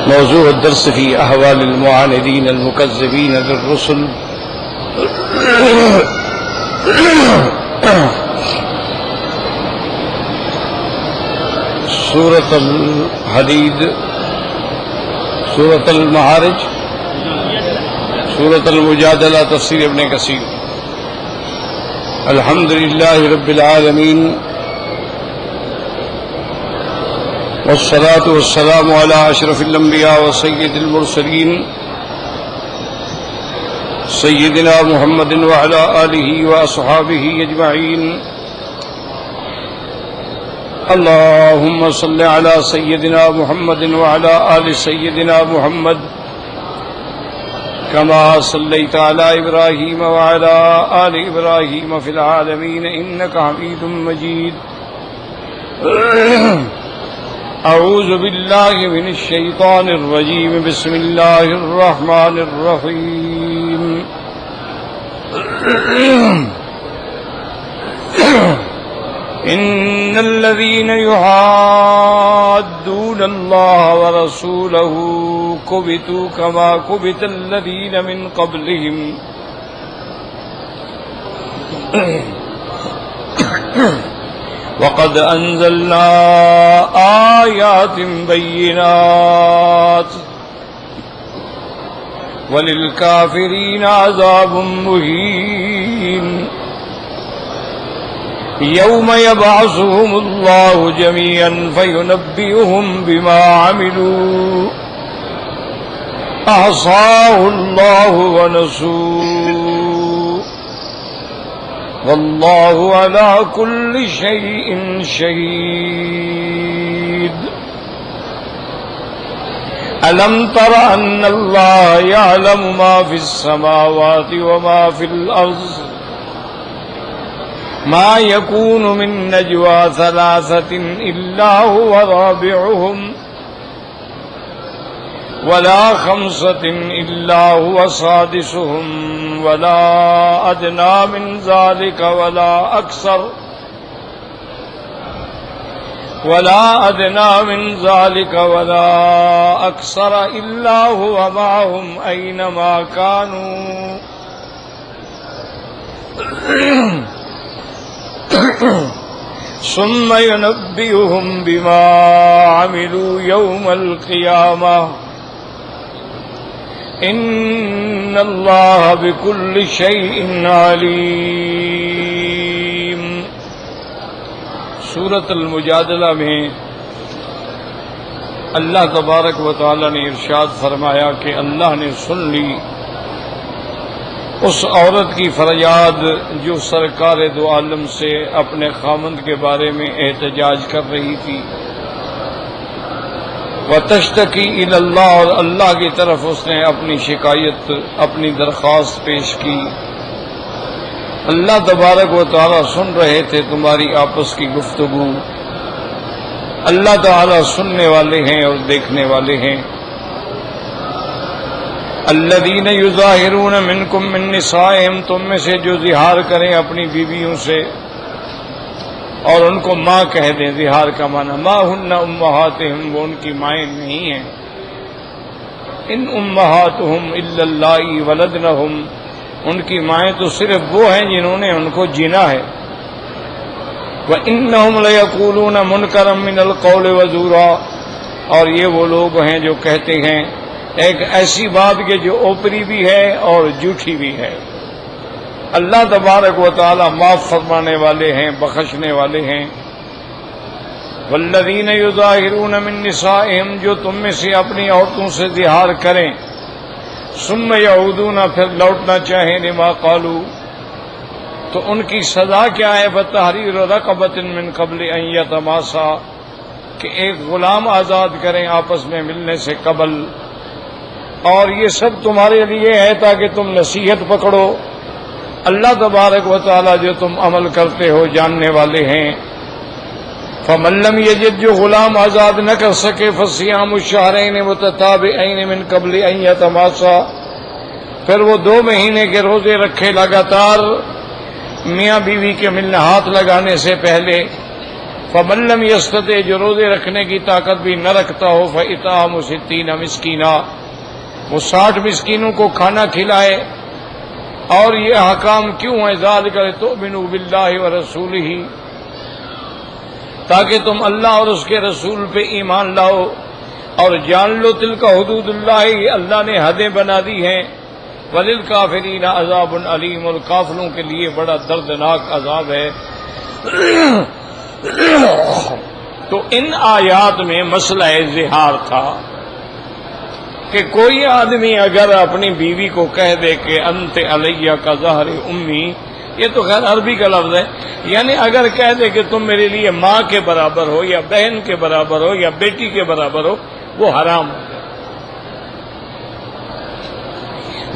موضوع الدرس في أحوال المعاندين المكذبين للرسل. سورة الحديد، سورة المعارج، سورة المجادلة، تفسير ابن كثير. الحمد لله رب العالمين، والصلاة والسلام على أشرف الأنبياء وسيد المرسلين سيدنا محمد وعلى آله وأصحابه أجمعين. اللهم صل على سيدنا محمد وعلى آل سيدنا محمد كما صليت على إبراهيم وعلى آل إبراهيم في العالمين إنك حميد مجيد. أعوذ بالله من الشيطان الرجيم. بسم الله الرحمن الرحيم. إن الذين يحادون الله ورسوله كبتوا كما كبت الذين من قبلهم وقد أنزلنا آيات بينات وللكافرين عذاب مهين. يوم يبعثهم الله جميعا فينبئهم بما عملوا أحصاه الله ونسوه والله على كل شيء شهيد. ألم تر أن الله يعلم ما في السماوات وما في الأرض ما يكون من نجوى ثلاثة إلا هو رابعهم ولا خمسة إلا هو سادسهم ولا أدنى من ذلك ولا أكثر إلا هو معهم أينما كانوا ثم ينبئهم بما عملوا يوم القيامة إن الله بكل شيء عليم. سورة المجادلہ میں اللہ تبارک و تعالی نے ارشاد فرمایا کہ اللہ نے سن لی اس عورت کی فریاد جو سرکار دو عالم سے اپنے خامند کے بارے میں احتجاج کر رہی تھی. وتشتکی الی اللہ، اور اللہ کی طرف اس نے اپنی شکایت، اپنی درخواست پیش کی. اللہ تبارک و تعالی سن رہے تھے تمہاری آپس کی گفتگو. اللہ تعالی سننے والے ہیں اور دیکھنے والے ہیں. الذین یظاہرون منکم من نسائہم، تم میں سے جو ظہار کریں اپنی بیویوں سے اور ان کو ماں کہہ دیں. ظہار کا معنی ما ہن امہاتہم، وہ ان کی مائیں نہیں ہیں. ان امہاتہم الا اللائی ولدنہم، ان کی مائیں تو صرف وہ ہیں جنہوں نے ان کو جنا ہے. وَإِنَّهُمْ لَيَقُولُونَ مُنْكَرًا مِنَ الْقَوْلِ وَزُورًا، اور یہ وہ لوگ ہیں جو کہتے ہیں ایک ایسی بات کہ جو اوپری بھی ہے اور جھوٹی بھی ہے. اللہ تبارک و تعالی معاف فرمانے والے ہیں، بخشنے والے ہیں. والذین یظاہرون من نسائہم، جو تم میں سے اپنی عورتوں سے ظہار کریں. ثم یعودون، پھر لوٹنا چاہیں. لما قالوا، تو ان کی سزا کیا ہے؟ بتحریر رقبۃ من قبل ان یتماسا، کہ ایک غلام آزاد کریں آپس میں ملنے سے قبل. اور یہ سب تمہارے لیے ہے تاکہ تم نصیحت پکڑو. اللہ تبارک و تعالی جو تم عمل کرتے ہو جاننے والے ہیں. فمن لم یجد، جو غلام آزاد نہ کر سکے، فصیام الشہرین متتابعین من قبل ان یتماسا، پھر وہ 2 مہینے کے روزے رکھے لگاتار میاں بیوی کے ملنے ہاتھ لگانے سے پہلے. فمن لم یستطع جو روزے رکھنے کی طاقت بھی نہ رکھتا ہو فاطعام 60 مسکینا وہ 60 مسکینوں کو کھانا کھلائے. اور یہ احکام کیوں ہے؟ ذالک لتؤمنوا باللہ ورسولہ تاکہ تم اللہ اور اس کے رسول پہ ایمان لاؤ اور جان لو تلک حدود اللہ اللہ نے حدیں بنا دی ہیں. وللکافرین عذاب علیم اور کافروں کے لیے بڑا دردناک عذاب ہے. تو ان آیات میں مسئلہ زہار تھا کہ کوئی آدمی اگر اپنی بیوی کو کہہ دے کہ انت علیہ کا ظہر امی، یہ تو خیر عربی کا لفظ ہے، یعنی اگر کہہ دے کہ تم میرے لیے ماں کے برابر ہو یا بہن کے برابر ہو یا بیٹی کے برابر ہو، وہ حرام ہو گیا.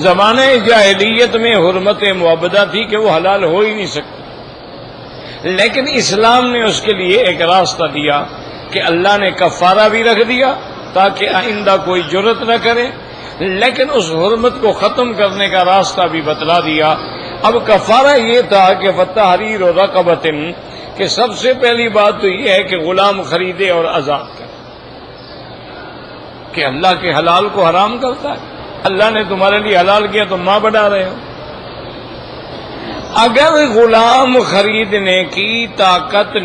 زمانہ جاہلیت میں حرمت معبدہ تھی کہ وہ حلال ہو ہی نہیں سکتی، لیکن اسلام نے اس کے لیے ایک راستہ دیا کہ اللہ نے کفارہ بھی رکھ دیا تاکہ آئندہ کوئی جرت نہ کرے، لیکن اس حرمت کو ختم کرنے کا راستہ بھی بتلا دیا. اب کفارہ یہ تھا کہ فتحریر رقبۃ، کہ سب سے پہلی بات تو یہ ہے کہ غلام خریدے اور آزاد کرے، کہ اللہ کے حلال کو حرام کرتا ہے. اللہ نے تمہارے لیے حلال کیا تو ماں بنا رہے ہو. اگر غلام خریدنے کی طاقت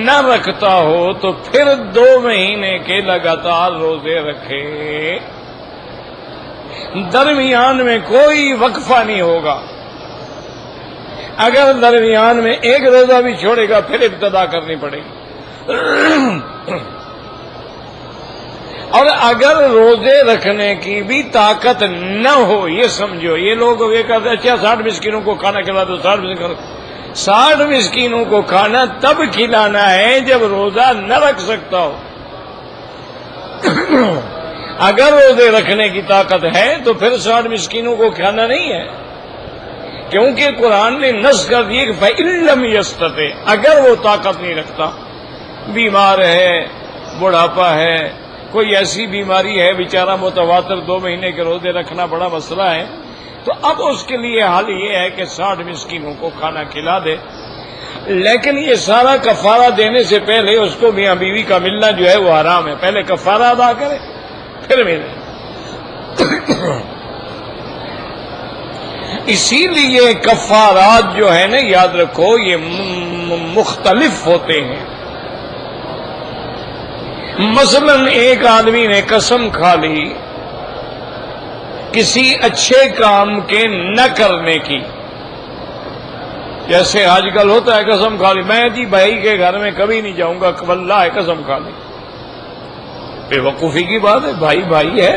نہ رکھتا ہو تو پھر 2 مہینے کے لگاتار روزے رکھے، درمیان میں کوئی وقفہ نہیں ہوگا. اگر درمیان میں ایک روزہ بھی چھوڑے گا پھر ابتدا کرنی پڑے گی. اور اگر روزے رکھنے کی بھی طاقت نہ ہو، یہ سمجھو یہ لوگ یہ کہتے ہیں اچھا 60 مسکینوں کو کھانا کھلا دو، 60 مسکینوں کو کھانا تب کھلانا ہے جب روزہ نہ رکھ سکتا ہو. اگر روزے رکھنے کی طاقت ہے تو پھر 60 مسکینوں کو کھانا نہیں ہے، کیونکہ قرآن نے نص کر دی کہ فَإِن لَّمْ يَسْتَطِعْ، اگر وہ طاقت نہیں رکھتا، بیمار ہے، بڑھاپا ہے، کوئی ایسی بیماری ہے بیچارہ متواتر 2 مہینے کے روزے رکھنا بڑا مسئلہ ہے، تو اب اس کے لیے حل یہ ہے کہ 60 مسکینوں کو کھانا کھلا دے. لیکن یہ سارا کفارہ دینے سے پہلے اس کو میاں بیوی کا ملنا جو ہے وہ حرام ہے. پہلے کفارہ ادا کرے پھر ملے. اسی لیے کفارات جو ہے نا، یاد رکھو یہ مختلف ہوتے ہیں. مثلا ایک آدمی نے قسم کھا لی کسی اچھے کام کے نہ کرنے کی، جیسے آج کل ہوتا ہے قسم کھا لی میں جی بھائی کے گھر میں کبھی نہیں جاؤں گا، واللہ ہے قسم کھا لی. بے وقوفی کی بات ہے، بھائی بھائی ہے،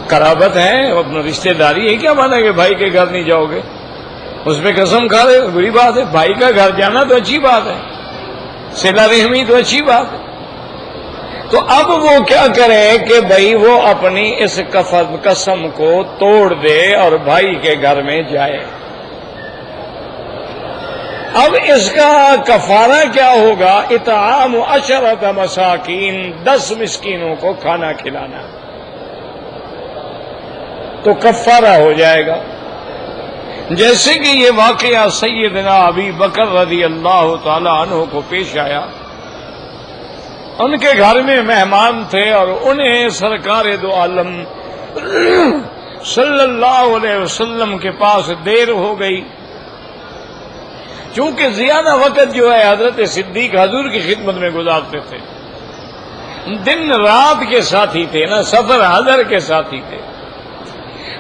قرابت ہے، اپنا رشتہ داری ہے، کیا مانا کہ بھائی کے گھر نہیں جاؤ گے، اس پہ قسم کھا رہے، بری بات ہے. بھائی کا گھر جانا تو اچھی بات ہے، صلہ رحمی تو اچھی بات ہے. تو اب وہ کیا کرے کہ بھائی وہ اپنی اس قسم کو توڑ دے اور بھائی کے گھر میں جائے. اب اس کا کفارہ کیا ہوگا؟ اطعام 10 مساکین، 10 مسکینوں کو کھانا کھلانا، تو کفارہ ہو جائے گا. جیسے کہ یہ واقعہ سیدنا ابی بکر رضی اللہ تعالی عنہ کو پیش آیا. ان کے گھر میں مہمان تھے اور انہیں سرکار دو عالم صلی اللہ علیہ وسلم کے پاس دیر ہو گئی. چونکہ زیادہ وقت جو ہے حضرت صدیق حضور کی خدمت میں گزارتے تھے، دن رات کے ساتھی تھے نا، سفر حضر کے ساتھی تھے.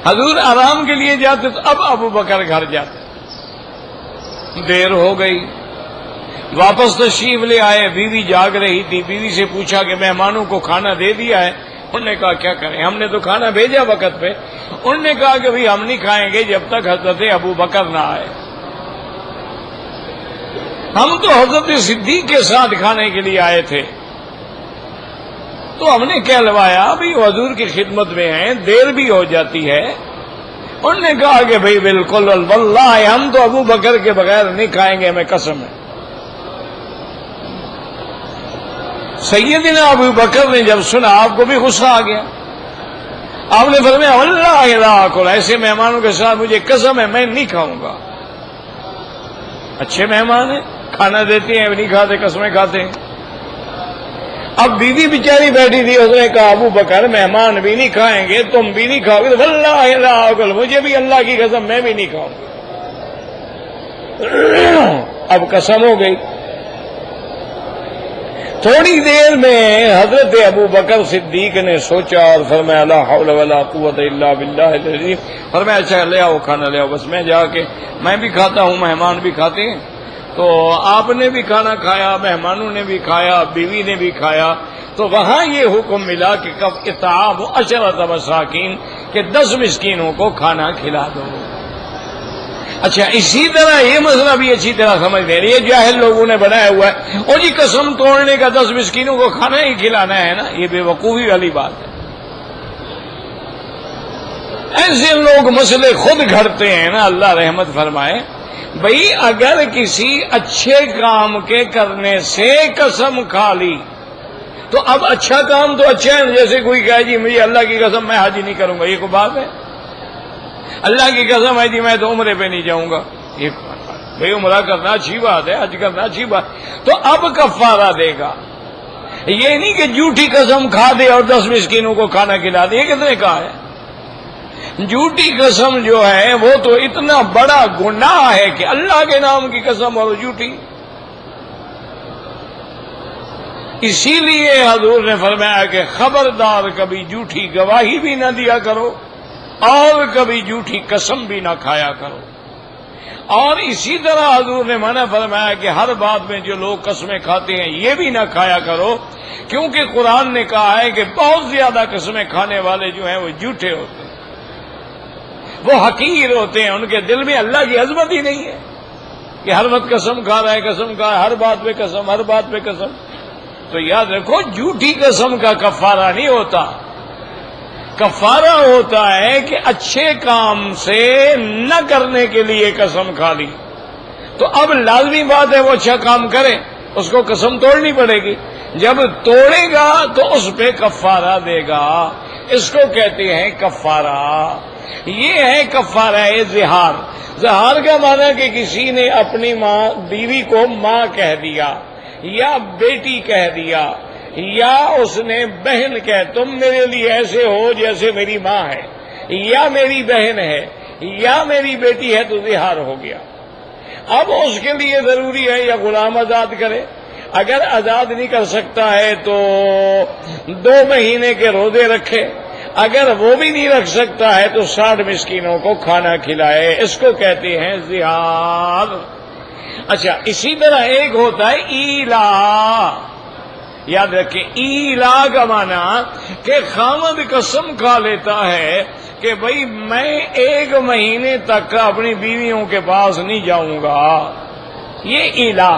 حضور آرام کے لیے جاتے تو اب ابو بکر گھر جاتے. دیر ہو گئی، واپس تشریف لے آئے. بیوی جاگ رہی تھی، بیوی سے پوچھا کہ مہمانوں کو کھانا دے دیا ہے؟ انہوں نے کہا کیا کریں، ہم نے تو کھانا بھیجا وقت پہ. انہوں نے کہا کہ بھئی ہم نہیں کھائیں گے جب تک حضرت ابو بکر نہ آئے، ہم تو حضرت صدیق کے ساتھ کھانے کے لیے آئے تھے. تو ہم نے کہلوایا بھئی حضور کی خدمت میں ہیں، دیر بھی ہو جاتی ہے. انہوں نے کہا کہ بھئی بالکل واللہ ہم تو ابو بکر کے بغیر نہیں کھائیں گے، ہمیں قسم ہے. سیدنا ابو بکر نے جب سنا آپ کو بھی غصہ آ گیا. آپ نے فرمایا واللہ لا آکل، ایسے مہمانوں کے ساتھ مجھے قسم ہے میں نہیں کھاؤں گا. اچھے مہمان ہیں، کھانا دیتے ہیں نہیں کھاتے، قسمیں کھاتے ہیں. اب بیوی بیچاری بیٹھی تھی، اس نے کہا ابو بکر مہمان بھی نہیں کھائیں گے، تم بھی نہیں کھاؤ گے، واللہ لا آکل، مجھے بھی اللہ کی قسم میں بھی نہیں کھاؤں گا۔ اب قسم ہو گئی۔ تھوڑی دیر میں حضرت ابو بکر صدیق نے سوچا اور فرمایا لا حول ولا قوت الا باللہ العظیم، فرمایا اچھا لے آؤ کھانا لے آؤ، بس میں جا کے میں بھی کھاتا ہوں، مہمان بھی کھاتے ہیں، تو آپ نے بھی کھانا کھایا، مہمانوں نے بھی کھایا، بیوی نے بھی کھایا، تو وہاں یہ حکم ملا کہ کب اطعام 10 مساکین، کہ 10 مسکینوں کو کھانا کھلا دو۔ اچھا اسی طرح یہ مسئلہ بھی اچھی طرح سمجھ لیں، یہ جاہل لوگوں نے بنایا ہوا ہے اور جی قسم توڑنے کا 10 مسکینوں کو کھانا ہی کھلانا ہے نا، یہ بے وقوفی والی بات ہے۔ ایسے لوگ مسئلے خود گھڑتے ہیں نا، اللہ رحمت فرمائے۔ بھئی اگر کسی اچھے کام کے کرنے سے قسم کھا لی تو اب اچھا کام تو اچھا ہے، جیسے کوئی کہے جی مجھے اللہ کی قسم میں حج نہیں کروں گا، یہ کوئی بات ہے؟ اللہ کی قسم ہے جی میں تو عمرے پہ نہیں جاؤں گا، یہ بھئی عمرہ کرنا اچھی بات ہے، حج کرنا اچھی بات، تو اب کفارہ دے گا۔ یہ نہیں کہ جھوٹی قسم کھا دے اور 10 مسکینوں کو کھانا کھلا دے، یہ کس نے کہا ہے؟ جھوٹی قسم جو ہے وہ تو اتنا بڑا گناہ ہے کہ اللہ کے نام کی قسم اور جھوٹی۔ اسی لیے حضور نے فرمایا کہ خبردار کبھی جھوٹی گواہی بھی نہ دیا کرو اور کبھی جھوٹی قسم بھی نہ کھایا کرو۔ اور اسی طرح حضور نے منع فرمایا کہ ہر بات میں جو لوگ قسمیں کھاتے ہیں یہ بھی نہ کھایا کرو، کیونکہ قرآن نے کہا ہے کہ بہت زیادہ قسمیں کھانے والے جو ہیں وہ جھوٹے ہوتے ہیں، وہ حقیر ہوتے ہیں، ان کے دل میں اللہ کی عظمت ہی نہیں ہے کہ ہر وقت قسم کھا رہا ہے، قسم کھا رہا ہے، ہر بات پہ قسم، ہر بات پہ قسم۔ تو یاد رکھو جھوٹی قسم کا کفارہ نہیں ہوتا، کفارہ ہوتا ہے کہ اچھے کام سے نہ کرنے کے لیے قسم کھا لی، تو اب لازمی بات ہے وہ اچھا کام کرے، اس کو قسم توڑنی پڑے گی، جب توڑے گا تو اس پہ کفارہ دے گا، اس کو کہتے ہیں کفارہ۔ یہ ہے کفارہ زہار۔ زہار کا معنی کہ کسی نے اپنی ماں بیوی کو ماں کہہ دیا یا بیٹی کہہ دیا یا اس نے بہن کہہ، تم میرے لیے ایسے ہو جیسے میری ماں ہے یا میری بہن ہے یا میری بیٹی ہے، تو زہار ہو گیا۔ اب اس کے لیے ضروری ہے یا غلام آزاد کرے، اگر آزاد نہیں کر سکتا ہے تو 2 مہینے کے روزے رکھے، اگر وہ بھی نہیں رکھ سکتا ہے تو 60 مسکینوں کو کھانا کھلائے، اس کو کہتے ہیں زہار۔ اچھا اسی طرح ایک ہوتا ہے ایلا، یاد رکھیں ایلا کا معنی کہ خامد قسم کھا لیتا ہے کہ بھئی میں 1 مہینے تک اپنی بیویوں کے پاس نہیں جاؤں گا، یہ ایلا۔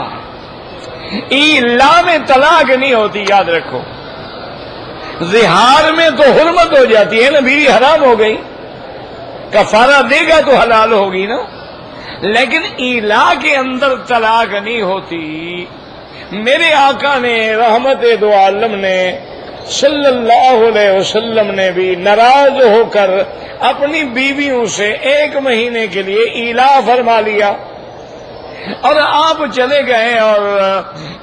ایلا میں طلاق نہیں ہوتی، یاد رکھو، زہار میں تو حرمت ہو جاتی ہے نا، بیوی حرام ہو گئی، کفارہ دے گا تو حلال ہوگی نا، لیکن ایلا کے اندر طلاق نہیں ہوتی۔ میرے آقا نے رحمت دو عالم نے صلی اللہ علیہ وسلم نے بھی ناراض ہو کر اپنی بیویوں سے 1 مہینے کے لیے ایلا فرما لیا، اور آپ چلے گئے اور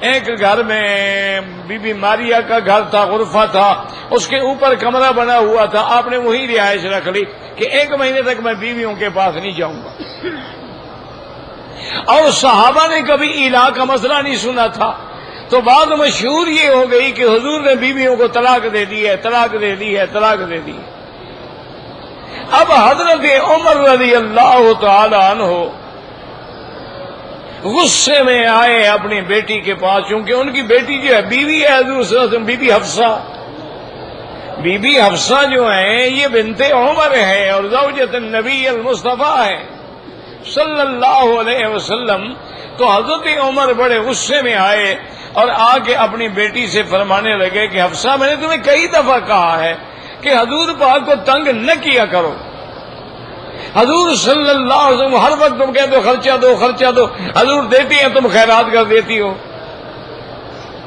ایک گھر میں بی بی ماریا کا گھر تھا، غرفہ تھا، اس کے اوپر کمرہ بنا ہوا تھا، آپ نے وہی رہائش رکھ لی کہ 1 مہینے تک میں بیویوں کے پاس نہیں جاؤں گا۔ اور صحابہ نے کبھی ایلا کا مسئلہ نہیں سنا تھا، تو بات مشہور یہ ہو گئی کہ حضور نے بیویوں کو طلاق دے دی ہے، طلاق دے دی ہے، طلاق دے دی ہے۔ اب حضرت عمر رضی اللہ تعالی عنہ غصے میں آئے اپنی بیٹی کے پاس، کیونکہ ان کی بیٹی جو ہے بیوی ہے حضور صلی اللہ علیہ وسلم، بی بی حفصہ۔ بی بی حفصہ جو ہیں یہ بنت عمر ہے اور زوجۃ النبی المصطفیٰ ہے صلی اللہ علیہ وسلم۔ تو حضرت عمر بڑے غصے میں آئے اور آ کے اپنی بیٹی سے فرمانے لگے کہ حفصہ میں نے تمہیں کئی دفعہ کہا ہے کہ حضور پاک کو تنگ نہ کیا کرو، حضور صلی اللہ علیہ وسلم ہر وقت تم کہتے ہو خرچہ دو خرچہ دو، حضور دیتی ہیں تم خیرات کر دیتی ہو،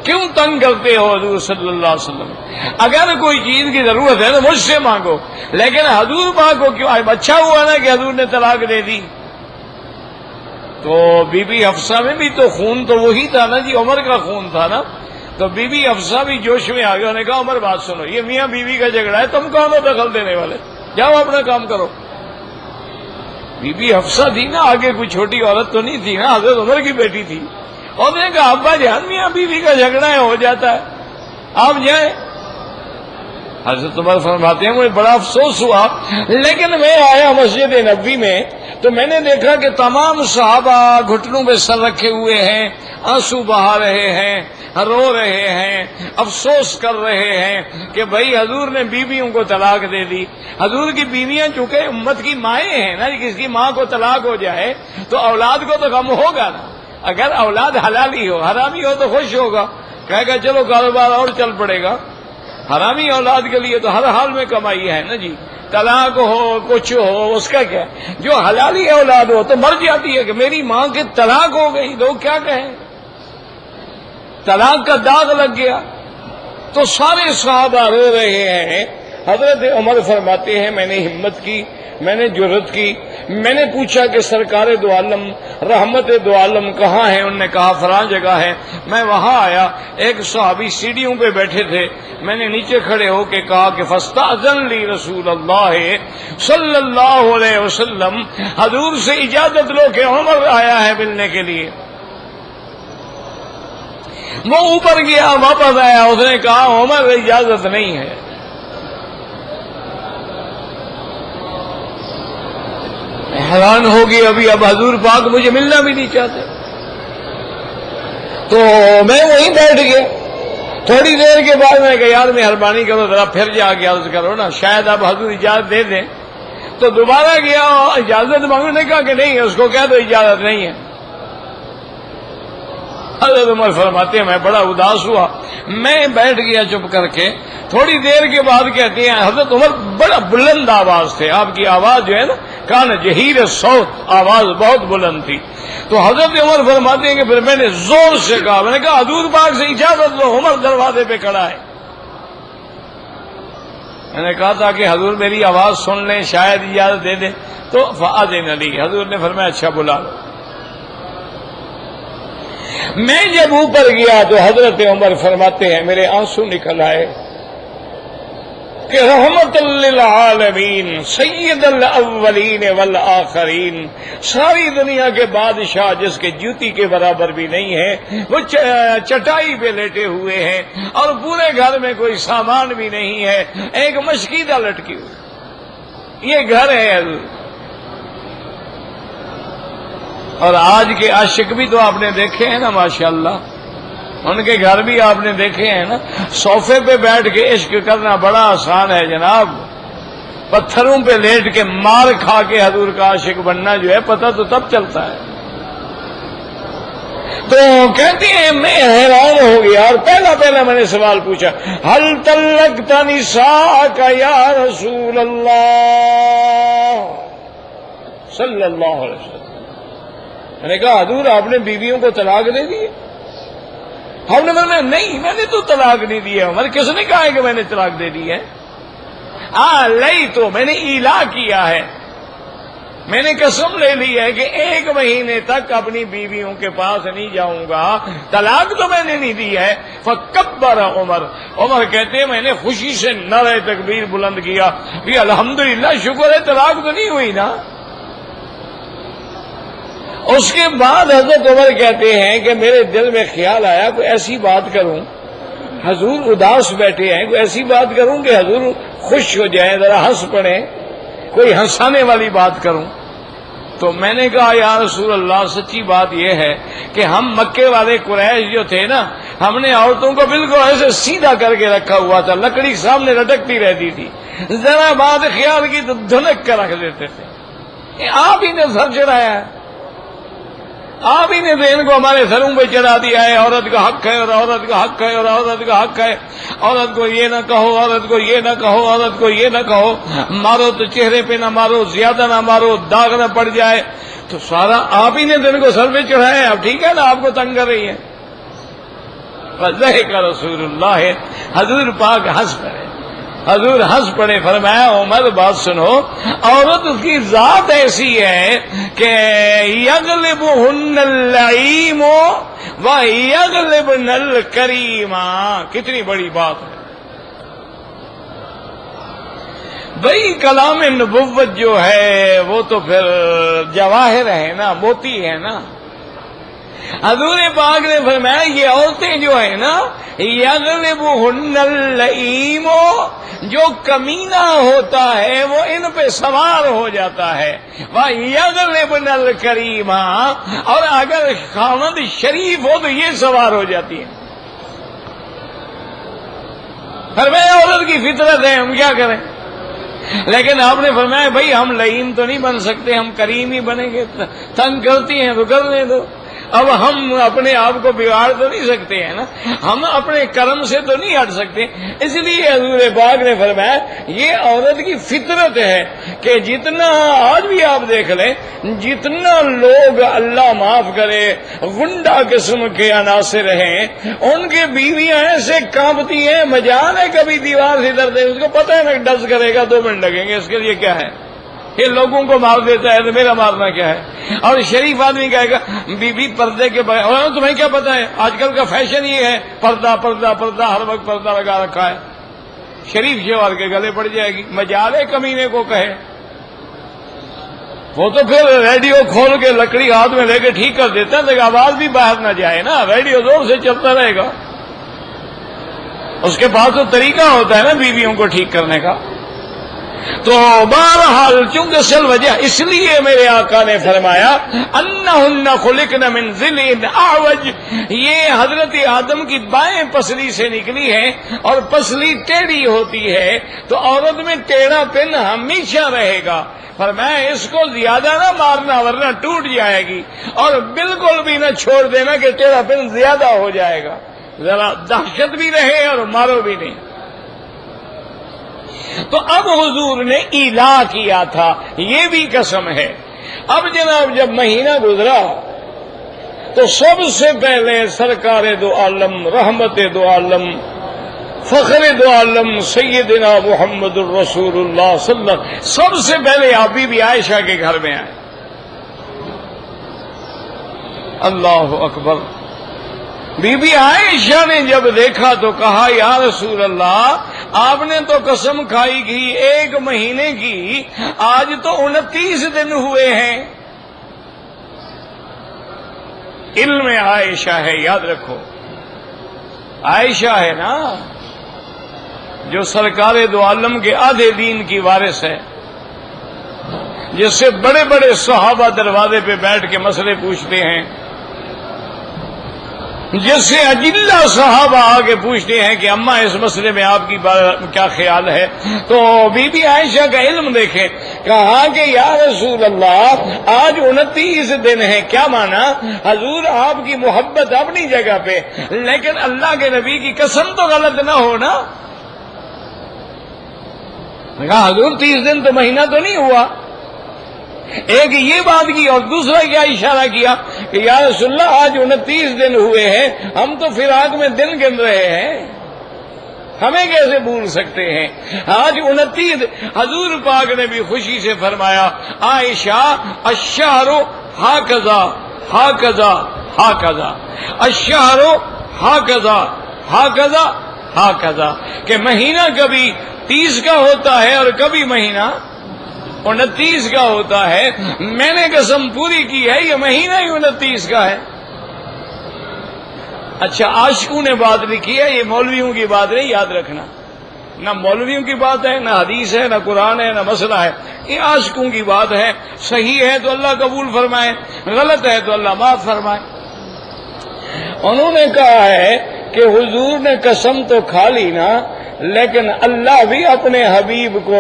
کیوں تنگ کرتے ہو حضور صلی اللہ علیہ وسلم؟ اگر کوئی چیز کی ضرورت ہے تو مجھ سے مانگو، لیکن حضور پاک کو کیوں؟ اچھا ہوا نا کہ حضور نے طلاق دے دی۔ تو بی بی حفصہ میں بھی تو خون تو وہی تھا نا جی، عمر کا خون تھا نا، تو بی بی حفصہ بھی جوش میں آ گیا، انہوں نے کہا عمر بات سنو، یہ میاں بیوی کا جھگڑا ہے، تم کون ہو دخل دینے والے، جاؤ اپنا کام کرو۔ بی بی حفصہ تھی نا، آگے کوئی چھوٹی عورت تو نہیں تھی نا، حضرت عمر کی بیٹی تھی، اور نے کہا ابا جان میاں بیوی کا جھگڑا ہے، ہو جاتا ہے، آپ جائیں۔ حضرت عمر فرماتے ہیں مجھے بڑا افسوس ہوا، لیکن میں آیا مسجد نبوی میں تو میں نے دیکھا کہ تمام صحابہ گھٹنوں پہ سر رکھے ہوئے ہیں، آنسو بہا رہے ہیں، رو رہے ہیں، افسوس کر رہے ہیں کہ بھائی حضور نے بیویوں کو طلاق دے دی۔ حضور کی بیویاں چونکہ امت کی مائیں ہیں نا، کسی کی ماں کو طلاق ہو جائے تو اولاد کو تو غم ہوگا نا، اگر اولاد حلالی ہو حرامی ہو تو خوش ہوگا، کہے گا چلو کاروبار اور چل پڑے گا۔ حرامی اولاد کے لیے تو ہر حال میں کمائی ہے نا جی، طلاق ہو کچھ ہو اس کا کیا، جو حلالی اولاد ہو تو مر جاتی ہے کہ میری ماں کی طلاق ہو گئی، لوگ کیا کہیں، طلاق کا داغ لگ گیا۔ تو سارے صحابہ رو رہے ہیں۔ حضرت عمر فرماتے ہیں میں نے ہمت کی، میں نے جرأت کی، میں نے پوچھا کہ سرکار دو عالم رحمت دو عالم کہاں ہیں، انہوں نے کہا فلاں جگہ ہے۔ میں وہاں آیا، ایک صحابی سیڑھیوں پہ بیٹھے تھے، میں نے نیچے کھڑے ہو کے کہا کہ فاستأذن لی رسول اللہ صلی اللہ علیہ وسلم، حضور سے اجازت لو کہ عمر آیا ہے ملنے کے لیے۔ وہ اوپر گیا، واپس آیا، اس نے کہا عمر اجازت نہیں ہے۔ حیران ہو گئی، اب حضور پاک مجھے ملنا بھی نہیں چاہتے، تو میں وہیں بیٹھ گیا۔ تھوڑی دیر کے بعد میں کہا یار مہربانی کرو ذرا پھر جا کے عرض کرو نا، شاید اب حضور اجازت دے دیں۔ تو دوبارہ گیا، اجازت مانگنے نے کہا کہ نہیں، اس کو کہہ دو اجازت نہیں ہے۔ حضرت عمر فرماتے ہیں میں بڑا اداس ہوا، میں بیٹھ گیا چپ کر کے۔ تھوڑی دیر کے بعد کہتے ہیں حضرت عمر بڑا بلند آواز تھے، آپ کی آواز جو ہے نا کان جہیر صوت، آواز بہت بلند تھی۔ تو حضرت عمر فرماتے ہیں کہ پھر میں نے زور سے کہا، میں نے کہا حضور پاک سے اجازت لو، عمر دروازے پہ کھڑا ہے۔ میں نے کہا تھا کہ حضور میری آواز سن لیں، شاید اجازت دے دیں، تو فأذن لی، حضور نے فرمایا اچھا بلا لو۔ میں جب اوپر گیا تو حضرت عمر فرماتے ہیں میرے آنسو نکل آئے کہ رحمت للعالمین سید الاولین والآخرین، ساری دنیا کے بادشاہ جس کے جوتی کے برابر بھی نہیں ہے، وہ چٹائی پہ لیٹے ہوئے ہیں اور پورے گھر میں کوئی سامان بھی نہیں ہے، ایک مشکیدہ لٹکی ہوئی، یہ گھر ہے حضور۔ اور آج کے عاشق بھی تو آپ نے دیکھے ہیں نا ماشاءاللہ، ان کے گھر بھی آپ نے دیکھے ہیں نا، صوفے پہ بیٹھ کے عشق کرنا بڑا آسان ہے جناب، پتھروں پہ لیٹ کے مار کھا کے حضور کا عاشق بننا جو ہے پتہ تو تب چلتا ہے۔ تو کہتے ہیں میں حیران ہو گیا، اور پہلا میں نے سوال پوچھا ہل طلقت نساءک یا رسول اللہ صلی اللہ علیہ وسلم، میں نے کہا حضور آپ نے بیویوں کو طلاق دے دی؟ ہم نے فرمایا نہیں، میں نے تو طلاق نہیں دی ہے عمر، کس نے کہا ہے کہ میں نے طلاق دے دی ہے؟ لئی تو میں نے ایلا کیا ہے، میں نے قسم لے لی ہے کہ 1 مہینے تک اپنی بیویوں کے پاس نہیں جاؤں گا، طلاق تو میں نے نہیں دی ہے۔ فکبر عمر کہتے ہیں میں نے خوشی سے نعرہ تکبیر بلند کیا بھی الحمدللہ، شکر ہے طلاق تو نہیں ہوئی نا۔ اس کے بعد حضرت عمر کہتے ہیں کہ میرے دل میں خیال آیا کوئی ایسی بات کروں، حضور اداس بیٹھے ہیں، کوئی ایسی بات کروں کہ حضور خوش ہو جائیں، ذرا ہنس پڑیں، کوئی ہنسانے والی بات کروں۔ تو میں نے کہا یا رسول اللہ سچی بات یہ ہے کہ ہم مکے والے قریش جو تھے نا، ہم نے عورتوں کو بالکل ایسے سیدھا کر کے رکھا ہوا تھا، لکڑی سامنے لٹکتی رہتی تھی، ذرا بات خیال کی تو دھنک کر رکھ دیتے تھے۔ آپ ہی نے سر چڑھایا ہے، آپ ہی نے دین کو ہمارے سروں پہ چڑھا دیا ہے، عورت کا حق ہے اور عورت کا حق ہے اور عورت کا حق ہے، عورت کو یہ نہ کہو، عورت کو یہ نہ کہو، عورت کو یہ نہ کہو، مارو تو چہرے پہ نہ مارو، زیادہ نہ مارو، داغ نہ پڑ جائے، تو سارا آپ ہی نے دین کو سر پہ چڑھایا ہے۔ اب ٹھیک ہے نا، آپ کو تنگ کر رہی ہے۔ فضحک رسول اللہ، حضور پاک ہنس پڑے، حضور ہنس پڑے، فرمایا عمر بات سنو، عورت کی ذات ایسی ہے کہ یغلبہن اللعیم ویغلبن الکریم، کتنی بڑی بات ہے بھئی۔ کلام نبوت جو ہے وہ تو پھر جواہر ہے نا، موتی ہے نا۔ حضور پاک نے فرمایا یہ عورتیں جو ہیں نا، یغلبہن اللئیم، جو کمینہ ہوتا ہے وہ ان پہ سوار ہو جاتا ہے، وَيَغْلِبْنَ الْكَرِيمَ، اور اگر خاوند شریف ہو تو یہ سوار ہو جاتی ہے۔ فرمایا عورت کی فطرت ہے، ہم کیا کریں؟ لیکن آپ نے فرمایا بھائی ہم لئیم تو نہیں بن سکتے، ہم کریم ہی بنیں گے، تنگ کرتی ہیں تو کرنے دو۔ اب ہم اپنے آپ کو بگاڑ تو نہیں سکتے ہیں نا، ہم اپنے کرم سے تو نہیں ہٹ سکتے، اس لیے حضور پاک نے فرمایا یہ عورت کی فطرت ہے کہ جتنا آج بھی آپ دیکھ لیں، جتنا لوگ اللہ معاف کرے غنڈہ قسم کے عناصر ہیں، ان کے بیویاں ایسے کانپتی ہیں، مجال ہے کبھی دیوار سے ادھر دے، اس کو پتہ ہے نا ڈز کرے گا 2 منٹ لگیں گے، اس کے لیے کیا ہے، یہ لوگوں کو مار دیتا ہے تو میرا مارنا کیا ہے۔ اور شریف آدمی کہے گا بی بی پردے کے بغیر، اور تمہیں کیا پتا ہے آج کل کا فیشن یہ ہے پردہ پردہ پردہ، ہر وقت پردہ لگا رکھا ہے، شریف شیوار کے گلے پڑ جائے گی، مجالے کمینے کو کہے، وہ تو پھر ریڈیو کھول کے لکڑی ہاتھ میں لے کے ٹھیک کر دیتا ہے، لیکن آواز بھی باہر نہ جائے نا، ریڈیو زور سے چلتا رہے گا، اس کے پاس تو طریقہ ہوتا ہے نا بیویوں کو ٹھیک کرنے کا۔ تو بہرحال چونکہ اصل وجہ اس لیے میرے آقا نے فرمایا انہن خلقن من ضلع اعوج، یہ حضرت آدم کی بائیں پسلی سے نکلی ہے اور پسلی ٹیڑھی ہوتی ہے، تو عورت میں ٹیڑھا پن ہمیشہ رہے گا۔ فرمایا اس کو زیادہ نہ مارنا ورنہ ٹوٹ جائے گی، اور بالکل بھی نہ چھوڑ دینا کہ ٹیڑھا پن زیادہ ہو جائے گا، ذرا دہشت بھی رہے اور مارو بھی نہیں۔ تو اب حضور نے ایلا کیا تھا، یہ بھی قسم ہے۔ اب جناب جب مہینہ گزرا تو سب سے پہلے سرکار دو عالم، رحمت دو عالم، فخر دو عالم سیدنا محمد الرسول اللہ صلی اللہ علیہ وسلم سب سے پہلے آپ بی بی عائشہ کے گھر میں آئے۔ اللہ اکبر۔ بی بی عائشہ نے جب دیکھا تو کہا یا رسول اللہ، آپ نے تو قسم کھائی کی 1 مہینے کی، آج تو 29 دن ہوئے ہیں۔ علم عائشہ ہے، یاد رکھو، عائشہ ہے نا جو سرکار دو عالم کے آدھے دین کی وارث ہے، جس سے بڑے بڑے صحابہ دروازے پہ بیٹھ کے مسئلے پوچھتے ہیں، جس سے اجلہ صحابہ آگے پوچھتے ہیں کہ اماں اس مسئلے میں آپ کی کیا خیال ہے، تو بی بی عائشہ کا علم دیکھیں، کہا کہ یا رسول اللہ آج 29 دن ہے، کیا مانا؟ حضور آپ کی محبت اپنی جگہ پہ، لیکن اللہ کے نبی کی قسم تو غلط نہ ہو نا۔ کہا حضور 30 دن تو مہینہ تو نہیں ہوا۔ ایک یہ بات کی، اور دوسرا کیا اشارہ کیا کہ یا رسول اللہ آج 29 دن ہوئے ہیں، ہم تو فراق میں دن گن رہے ہیں، ہمیں کیسے بھول سکتے ہیں؟ آج 29۔ حضور پاک نے بھی خوشی سے فرمایا عائشہ الشہر ہاکذا ہاکذا ہاکذا، الشہر ہاکذا ہاکذا ہاکذا، کہ مہینہ کبھی 30 کا ہوتا ہے اور کبھی مہینہ 29 کا ہوتا ہے، میں نے قسم پوری کی ہے یہ مہینہ ہی 29 کا ہے۔ اچھا عاشقوں نے بات لکھی ہے، یہ مولویوں کی بات نہیں، یاد رکھنا، نہ مولویوں کی بات ہے، نہ حدیث ہے، نہ قرآن ہے، نہ مسئلہ ہے، یہ عاشقوں کی بات ہے۔ صحیح ہے تو اللہ قبول فرمائے، غلط ہے تو اللہ معاف فرمائے۔ انہوں نے کہا ہے کہ حضور نے قسم تو کھا لی نا، لیکن اللہ بھی اپنے حبیب کو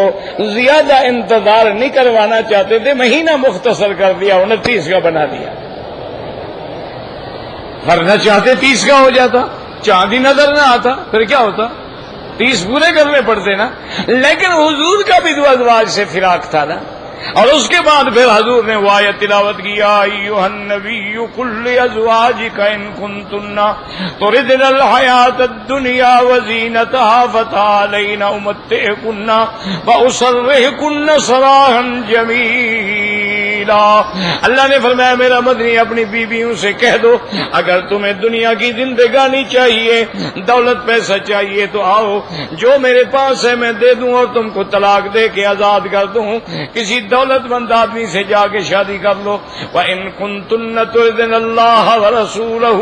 زیادہ انتظار نہیں کروانا چاہتے تھے، مہینہ مختصر کر دیا، 29 کا بنا دیا، ورنہ چاہتے 30 کا ہو جاتا، چاندی نظر نہ آتا، پھر کیا ہوتا، 30 پورے کرنے پڑتے نا۔ لیکن حضور کا بھی 2 ازواج سے فراق تھا نا، اور اس کے بعد پھر حضور نے وہ آیت تلاوت کی، یا ایھا النبی قل لازواجک ان کنتن تردن الحیاۃ الدنیا وزینتها فتعالین امتعکن واسرحکن سراحا جمیلا۔ اللہ نے فرمایا میرا مدنی اپنی بیویوں سے کہہ دو اگر تمہیں دنیا کی زندگانی چاہیے، دولت پیسہ چاہیے تو آؤ، جو میرے پاس ہے میں دے دوں اور تم کو طلاق دے کے آزاد کر دوں، کسی دولت مند آدمی سے جا کے شادی کر لو۔ وَإِن كُنتُنَّ تُرِدْنَ اللَّهَ وَرَسُولَهُ،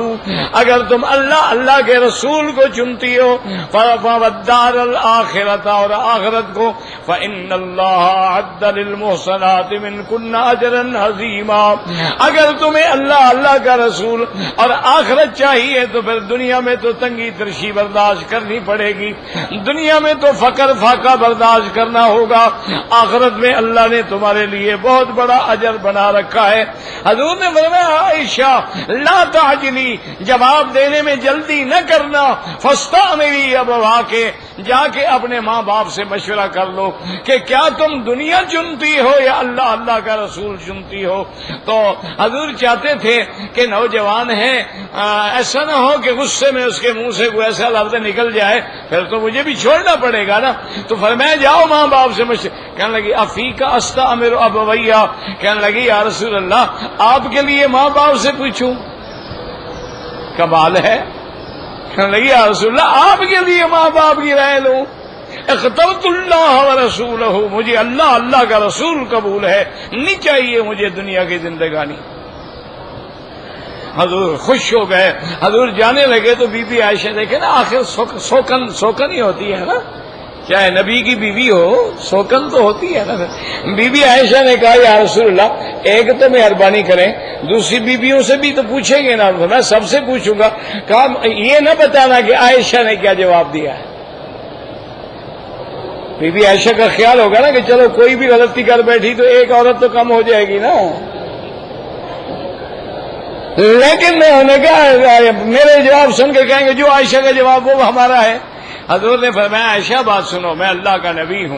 اگر تم اللہ کے رسول کو چنتی ہو، وَالدَّارَ الْآخِرَةَ، اور آخرت کو، فَإِنَّ اللَّهَ أَعَدَّ لِلْمُحْسَنَاتِ مِنكُنَّ أَجْرًا عَظِيمًا، اگر تمہیں اللہ کا رسول اور آخرت چاہیے تو پھر دنیا میں تو تنگی ترشی برداشت کرنی پڑے گی، دنیا میں تو فقر فاقہ برداشت کرنا ہوگا، آخرت میں اللہ نے تمہارے لیے بہت بڑا اجر بنا رکھا ہے۔ حضور نے فرمایا عائشہ لا تعجلی، جواب دینے میں جلدی نہ کرنا، فاستأمری ابواک، جا کے اپنے ماں باپ سے مشورہ کر لو کہ کیا تم دنیا چنتی ہو یا اللہ کا رسول چنتی ہو۔ تو حضور چاہتے تھے کہ نوجوان ہیں ایسا نہ ہو کہ غصے میں اس کے منہ سے کوئی ایسا لفظ نکل جائے پھر تو مجھے بھی چھوڑنا پڑے گا نا، تو فرمایا جاؤ ماں باپ سے مشورہ۔ کہنے لگی افیک استأمر ابویا، کہنے لگی یا رسول اللہ آپ کے لیے ماں باپ سے پوچھوں، کمال ہے۔ کہنے لگی یا رسول اللہ آپ کے لیے ماں باپ کی رائے لوں، اخترت اللہ ورسولہ، مجھے اللہ کا رسول قبول ہے، نہیں چاہیے مجھے دنیا کی زندگانی۔ حضور خوش ہو گئے، حضور جانے لگے تو بی بی عائشہ دیکھے نا، آخر سوکن ہی ہوتی ہے نا، چاہے نبی کی بیوی ہو سوکن تو ہوتی ہے نا۔ بی بی عائشہ نے کہا یا رسول اللہ ایک تو مہربانی کریں، دوسری بیویوں سے بھی تو پوچھیں گے نا، میں سب سے پوچھوں گا۔ کہا یہ نہ بتانا کہ عائشہ نے کیا جواب دیا ہے۔ بی بی عائشہ کا خیال ہوگا نا کہ چلو کوئی بھی غلطی کر بیٹھی تو ایک عورت تو کم ہو جائے گی نا، لیکن انہوں نے کہا میرے جواب سن کے کہیں گے جو عائشہ کا جواب وہ ہمارا ہے۔ حضور نے فرمایا عائشہ بات سنو، میں اللہ کا نبی ہوں،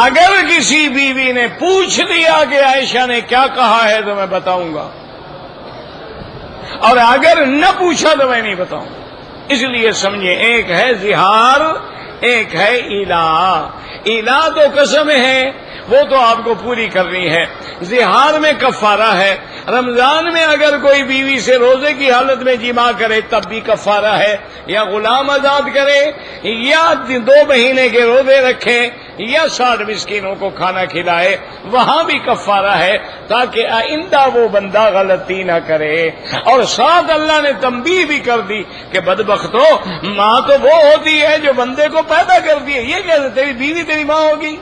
اگر کسی بیوی نے پوچھ لیا کہ عائشہ نے کیا کہا ہے تو میں بتاؤں گا، اور اگر نہ پوچھا تو میں نہیں بتاؤں گا۔ اس لیے سمجھے ایک ہے زہار، ایک ہے ایلا تو قسم ہے وہ تو آپ کو پوری کرنی ہے، زہار میں کفارہ ہے۔ رمضان میں اگر کوئی بیوی سے روزے کی حالت میں جماع کرے تب بھی کفارہ ہے، یا غلام آزاد کرے، یا 2 مہینے کے روزے رکھے، یا 60 مسکینوں کو کھانا کھلائے، وہاں بھی کفارہ ہے تاکہ آئندہ وہ بندہ غلطی نہ کرے۔ اور ساتھ اللہ نے تنبیہ بھی کر دی کہ بدبختو، ماں تو وہ ہوتی ہے جو بندے کو پیدا کرتی ہے، یہ کیسے تیری بیوی تیری ماں ہوگی؟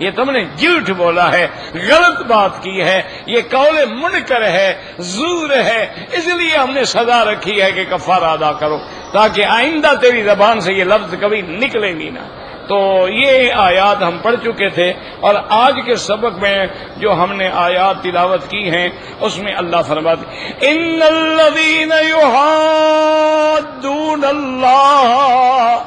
یہ تم نے جھوٹ بولا ہے، غلط بات کی ہے، یہ قول منکر ہے، زور ہے، اس لیے ہم نے سزا رکھی ہے کہ کفارہ ادا کرو تاکہ آئندہ تیری زبان سے یہ لفظ کبھی نکلے گی نہ۔ تو یہ آیات ہم پڑھ چکے تھے، اور آج کے سبق میں جو ہم نے آیات تلاوت کی ہیں اس میں اللہ فرماتے ان الذین یحادون اللہ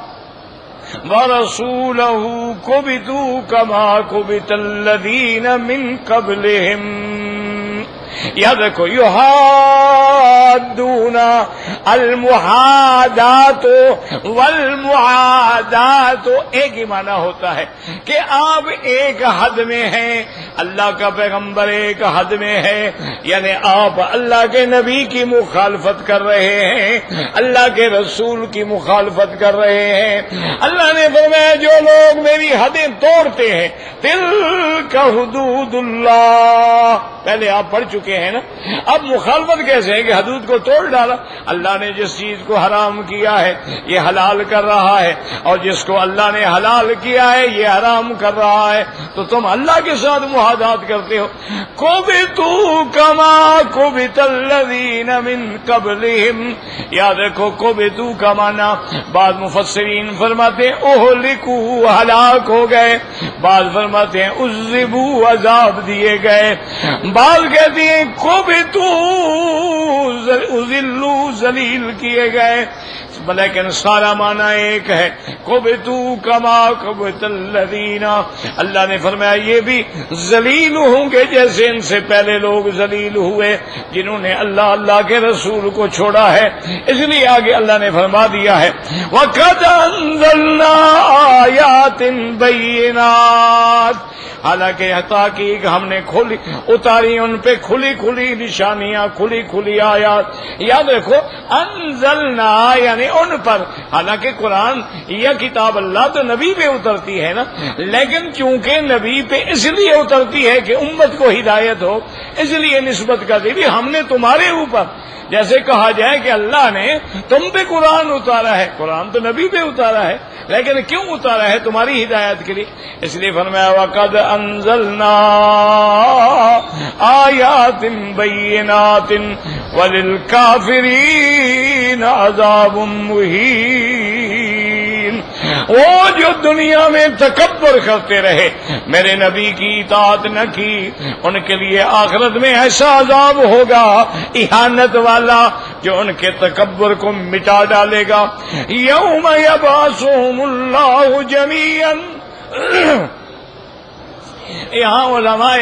وَرَسُولَهُ كُبِتُوا كَمَا كُبِتَ الَّذِينَ مِن قَبْلِهِمْ۔ یاد رکھو یحادون، المحادات والمعادات ایک ہی معنی ہوتا ہے کہ آپ ایک حد میں ہیں، اللہ کا پیغمبر ایک حد میں ہے، یعنی آپ اللہ کے نبی کی مخالفت کر رہے ہیں، اللہ کے رسول کی مخالفت کر رہے ہیں۔ اللہ نے فرمایا جو لوگ میری حدیں توڑتے ہیں، تلک حدود اللہ، پہلے آپ پڑھ چکے ہیں نا۔ اب مخالفت کیسے ہے کہ حدود کو توڑ ڈالا، اللہ نے جس چیز کو حرام کیا ہے یہ حلال کر رہا ہے، اور جس کو اللہ نے حلال کیا ہے یہ حرام کر رہا ہے، تو تم اللہ کے ساتھ محادات کرتے ہو۔ کُبِتُوا کَمَا کُبِتَ الَّذِينَ مِن قَبْلِهِمْ، یاد رکھو کُبِتُوا کا معنی بعض مفسرین فرماتے ہیں اہلکوا، ہلاک ہو گئے، بعض فرماتے ہیں عذبوا، عذاب دیے گئے، بعض کہتے ہیں کبتوا، اذلوا، ذلیل کیے گئے، لیکن سارا معنی ایک ہے، کبتو کما کبت الذین، اللہ نے فرمایا یہ بھی ذلیل ہوں گے جیسے ان سے پہلے لوگ ذلیل ہوئے جنہوں نے اللہ کے رسول کو چھوڑا ہے۔ اس لیے آگے اللہ نے فرما دیا ہے وَقَدْ أَنزَلْنَا آيَاتٍ بَيِّنَاتٍ، حالانکہ تحقیق ہم نے اتاری ان پہ کھلی کھلی نشانیاں، کھلی کھلی آیات۔ یاد رکھو انزلنا یعنی ان پر، حالانکہ قرآن یا کتاب اللہ تو نبی پہ اترتی ہے نا، لیکن چونکہ نبی پہ اس لیے اترتی ہے کہ امت کو ہدایت ہو، اس لیے نسبت کر دی ہم نے تمہارے اوپر، جیسے کہا جائے کہ اللہ نے تم پہ قرآن اتارا ہے، قرآن تو نبی پہ اتارا ہے لیکن کیوں اتارا ہے؟ تمہاری ہدایت کے لیے۔ اس لیے فرمایا وَقَدْ أَنزَلْنَا آيَاتٍ بَيِّنَاتٍ وَلِلْكَافِرِينَ عَذَابٌ مُّهِينٌ، وہ جو دنیا میں تکبر کرتے رہے، میرے نبی کی اطاعت نہ کی، ان کے لیے آخرت میں ایسا عذاب ہوگا اہانت والا جو ان کے تکبر کو مٹا ڈالے گا۔ یوم یبعثہم اللہ جمیعا، یہاں علماء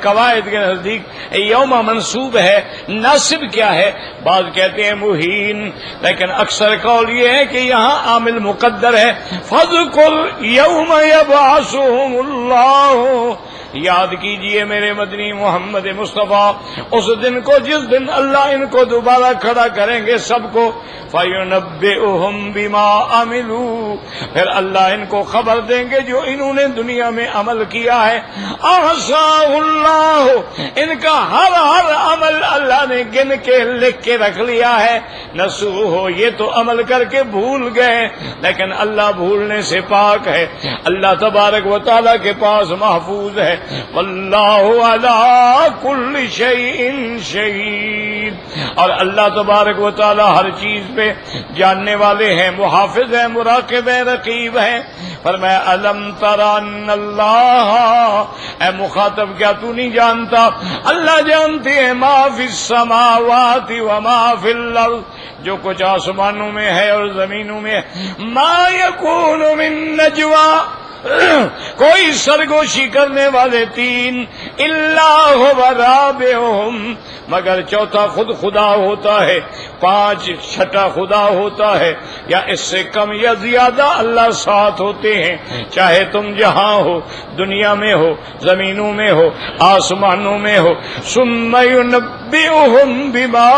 قواعد کے نزدیک یوم منصوب ہے، ناصب کیا ہے؟ بعض کہتے ہیں مہین، لیکن اکثر قول یہ ہے کہ یہاں عامل مقدر ہے۔ فاذکر یوم یبعثہم اللہ، یاد کیجئے میرے مدنی محمد مصطفیٰ اس دن کو جس دن اللہ ان کو دوبارہ کھڑا کریں گے سب کو، فَيُنَبِّئُهُمْ بِمَا عَمِلُوا، پھر اللہ ان کو خبر دیں گے جو انہوں نے دنیا میں عمل کیا ہے۔ احصاہ اللہ، ان کا ہر عمل اللہ نے گن کے لکھ کے رکھ لیا ہے۔ نسوہ، یہ تو عمل کر کے بھول گئے، لیکن اللہ بھولنے سے پاک ہے، اللہ تبارک و تعالیٰ کے پاس محفوظ ہے۔ واللہ علی کل شیء شہید، اور اللہ تبارک و تعالیٰ ہر چیز پہ جاننے والے ہیں، محافظ ہیں، مراقب ہیں، رقیب ہیں۔ فرمایا الم تر ان اللہ، اے مخاطب کیا تو نہیں جانتا؟ اللہ جانتے ہیں ما فی السماوات وما فی الارض، جو کچھ آسمانوں میں ہے اور زمینوں میں ہے۔ ما یکون من نجوا، کوئی سرگوشی کرنے والے تین، الا هو رابعهم، مگر چوتھا خود خدا ہوتا ہے، پانچ چھٹا خدا ہوتا ہے، یا اس سے کم یا زیادہ اللہ ساتھ ہوتے ہیں، چاہے تم جہاں ہو، دنیا میں ہو، زمینوں میں ہو، آسمانوں میں ہو۔ ثم ينبئهم بما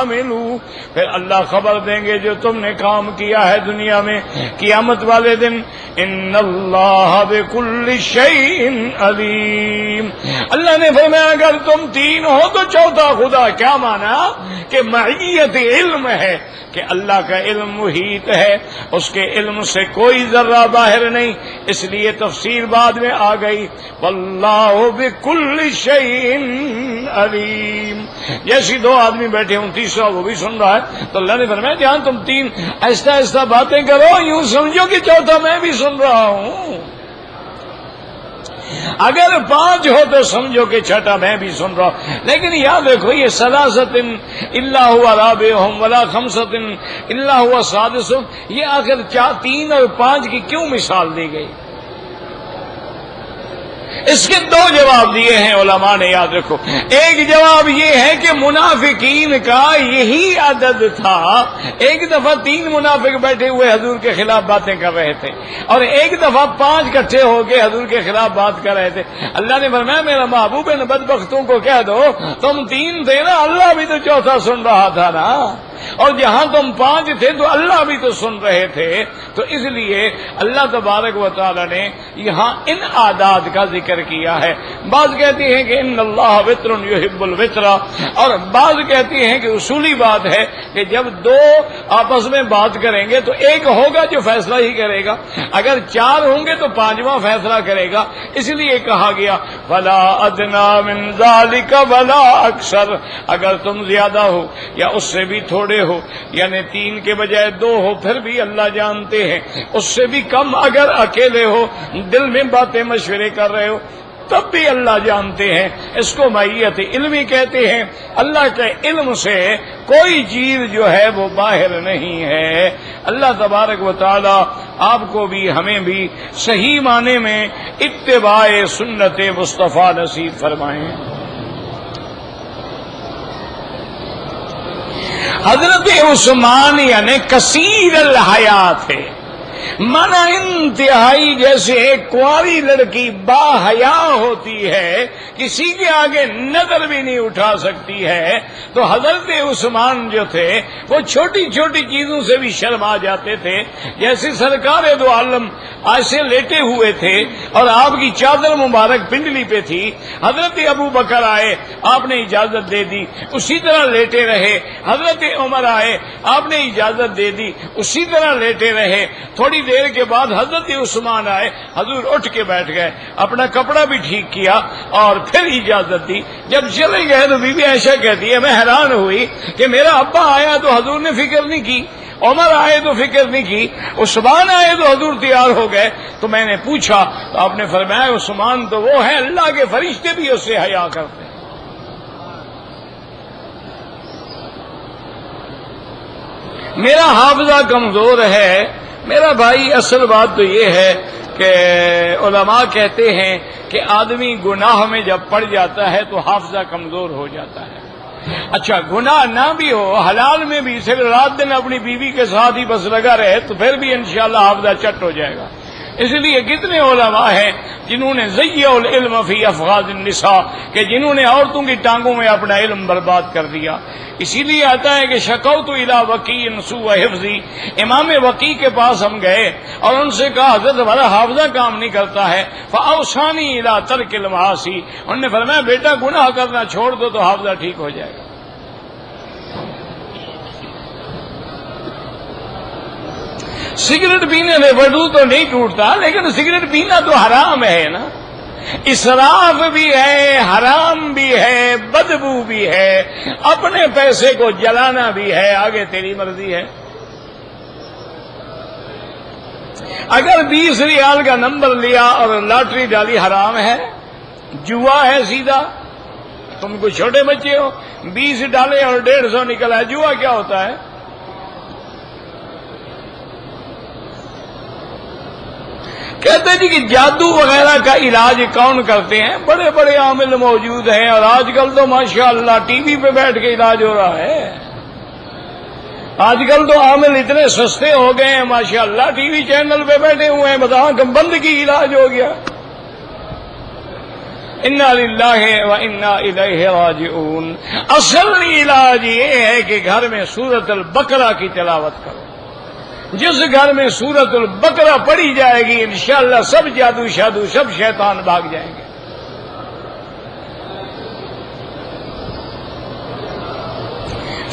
عملوا، پھر اللہ خبر دیں گے جو تم نے کام کیا ہے دنیا میں، قیامت والے دن۔ ان اللہ بكل شیء علیم، اللہ نے فرمایا اگر تم تین ہو تو چوتھا خدا، کیا مانا؟ کہ معیت علم ہے، کہ اللہ کا علم محیط ہے، اس کے علم سے کوئی ذرہ باہر نہیں، اس لیے تفسیر بعد میں آ گئی واللہ بكل شیء علیم۔ جیسی دو آدمی بیٹھے ہوں، تیسرا وہ بھی سن رہا ہے، تو اللہ نے فرمایا جہاں تم تین ایسا ایسا باتیں کرو، یوں سمجھو کہ چوتھا میں بھی سن رہا ہوں، اگر پانچ ہو تو سمجھو کہ چھٹا میں بھی سن رہا ہوں۔ لیکن یاد رکھو یہ ثلاثۃ الا هو رابعهم ولا خمسۃ الا هو سادسهم، یہ آخر تین اور پانچ کی کیوں مثال دی گئی؟ اس کے دو جواب دیے ہیں علماء نے، یاد رکھو۔ ایک جواب یہ ہے کہ منافقین کا یہی عدد تھا، ایک دفعہ تین منافق بیٹھے ہوئے حضور کے خلاف باتیں کر رہے تھے، اور ایک دفعہ پانچ اکٹھے ہو کے حضور کے خلاف بات کر رہے تھے۔ اللہ نے فرمایا میرا محبوب ان بدبختوں کو کہہ دو تم تین تھے نا، اللہ بھی تو چوتھا سن رہا تھا نا، اور جہاں تم پانچ تھے تو اللہ بھی تو سن رہے تھے۔ تو اس لیے اللہ تبارک و تعالی نے یہاں ان اعداد کا ذکر کیا ہے۔ بعض کہتے ہیں کہ ان اللہ وتر یحب الوتر، اور بعض کہتے ہیں کہ اصولی بات ہے کہ جب دو آپس میں بات کریں گے تو ایک ہوگا جو فیصلہ ہی کرے گا، اگر چار ہوں گے تو پانچواں فیصلہ کرے گا، اس لیے کہا گیا فلا ادنی من ذلک ولا اکثر، اگر تم زیادہ ہو یا اس سے بھی تھوڑے ہو، یعنی تین کے بجائے دو ہو پھر بھی اللہ جانتے ہیں، اس سے بھی کم اگر اکیلے ہو، دل میں باتیں مشورے کر رہے ہو، تب بھی اللہ جانتے ہیں. اس کو معیت علمی کہتے ہیں. اللہ کے علم سے کوئی چیز جو ہے وہ باہر نہیں ہے. اللہ تبارک و تعالی آپ کو بھی ہمیں بھی صحیح معنی میں اتباع سنت مصطفیٰ نصیب فرمائیں. حضرت عثمان یعنی کثیر الحیات ہے، مانا انتہائی جیسے ایک کنواری لڑکی با حیا ہوتی ہے، کسی کے آگے نظر بھی نہیں اٹھا سکتی ہے، تو حضرت عثمان جو تھے وہ چھوٹی چھوٹی چیزوں سے بھی شرما جاتے تھے. جیسے سرکار دو عالم ایسے لیٹے ہوئے تھے اور آپ کی چادر مبارک پنڈلی پہ تھی، حضرت ابو بکر آئے، آپ نے اجازت دے دی، اسی طرح لیٹے رہے. حضرت عمر آئے، آپ نے اجازت دے دی، اسی طرح لیٹے رہے. تھوڑی دیر کے بعد حضرت عثمان آئے، حضور اٹھ کے بیٹھ گئے، اپنا کپڑا بھی ٹھیک کیا اور پھر اجازت دی. جب چلے گئے تو بی بی عائشہ کہتی ہے میں حیران ہوئی کہ میرا ابا آیا تو حضور نے فکر نہیں کی، عمر آئے تو فکر نہیں کی، عثمان آئے تو حضور تیار ہو گئے. تو میں نے پوچھا تو آپ نے فرمایا عثمان تو وہ ہے اللہ کے فرشتے بھی اس سے حیا کرتے ہیں. میرا حافظہ کمزور ہے میرا بھائی. اصل بات تو یہ ہے کہ علماء کہتے ہیں کہ آدمی گناہ میں جب پڑ جاتا ہے تو حافظہ کمزور ہو جاتا ہے. اچھا گناہ نہ بھی ہو، حلال میں بھی صرف رات دن اپنی بیوی کے ساتھ ہی بس لگا رہے تو پھر بھی انشاءاللہ حافظہ چٹ ہو جائے گا. اس لیے کتنے علماء ہیں جنہوں نے ضیع العلم فی افغاز النساء کہ جنہوں نے عورتوں کی ٹانگوں میں اپنا علم برباد کر دیا. اسی لیے آتا ہے کہ شکوت الی وکیع سوء حفظی، امام وکیع کے پاس ہم گئے اور ان سے کہا حضرت ہمارا حافظہ کام نہیں کرتا ہے، فاوصانی الی ترک المعاصی، انہوں نے فرمایا بیٹا گناہ کرنا چھوڑ دو تو حافظہ ٹھیک ہو جائے گا. سگریٹ پینے سے وضو تو نہیں ٹوٹتا، لیکن سگریٹ پینا تو حرام ہے نا. اسراف بھی ہے، حرام بھی ہے، بدبو بھی ہے، اپنے پیسے کو جلانا بھی ہے. آگے تیری مرضی ہے. اگر 20 ریال کا نمبر لیا اور لاٹری ڈالی حرام ہے، جوا ہے سیدھا. تم کو چھوٹے بچے ہو، 20 ڈالے اور 150 نکلا، جوا کیا ہوتا ہے؟ کہتے جی کہ جادو وغیرہ کا علاج کون کرتے ہیں؟ بڑے بڑے عامل موجود ہیں، اور آج کل تو ماشاءاللہ ٹی وی پہ بیٹھ کے علاج ہو رہا ہے. آج کل تو عامل اتنے سستے ہو گئے ہیں ماشاءاللہ، ٹی وی چینل پہ بیٹھے ہوئے ہیں، بتا بند کی علاج ہو گیا. انا للہ و انا الیہ راجعون. اصل علاج یہ ہے کہ گھر میں سورۃ البقرہ کی تلاوت کرو. جس گھر میں سورۃ البقرہ پڑھی جائے گی انشاءاللہ سب جادو شادو سب شیطان بھاگ جائیں گے.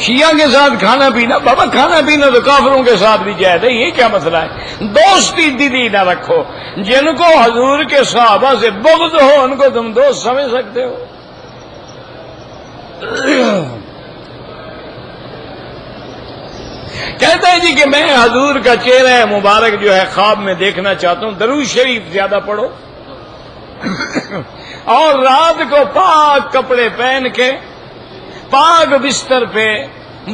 شیعہ کے ساتھ کھانا پینا، بابا کھانا پینا تو کافروں کے ساتھ بھی جائز ہے، یہ کیا مسئلہ ہے؟ دوستی دلی نہ رکھو. جن کو حضور کے صحابہ سے بغض ہو ان کو تم دوست سمجھ سکتے ہو؟ کہتا ہے جی کہ میں حضور کا چہرہ مبارک جو ہے خواب میں دیکھنا چاہتا ہوں. درود شریف زیادہ پڑھو اور رات کو پاک کپڑے پہن کے پاک بستر پہ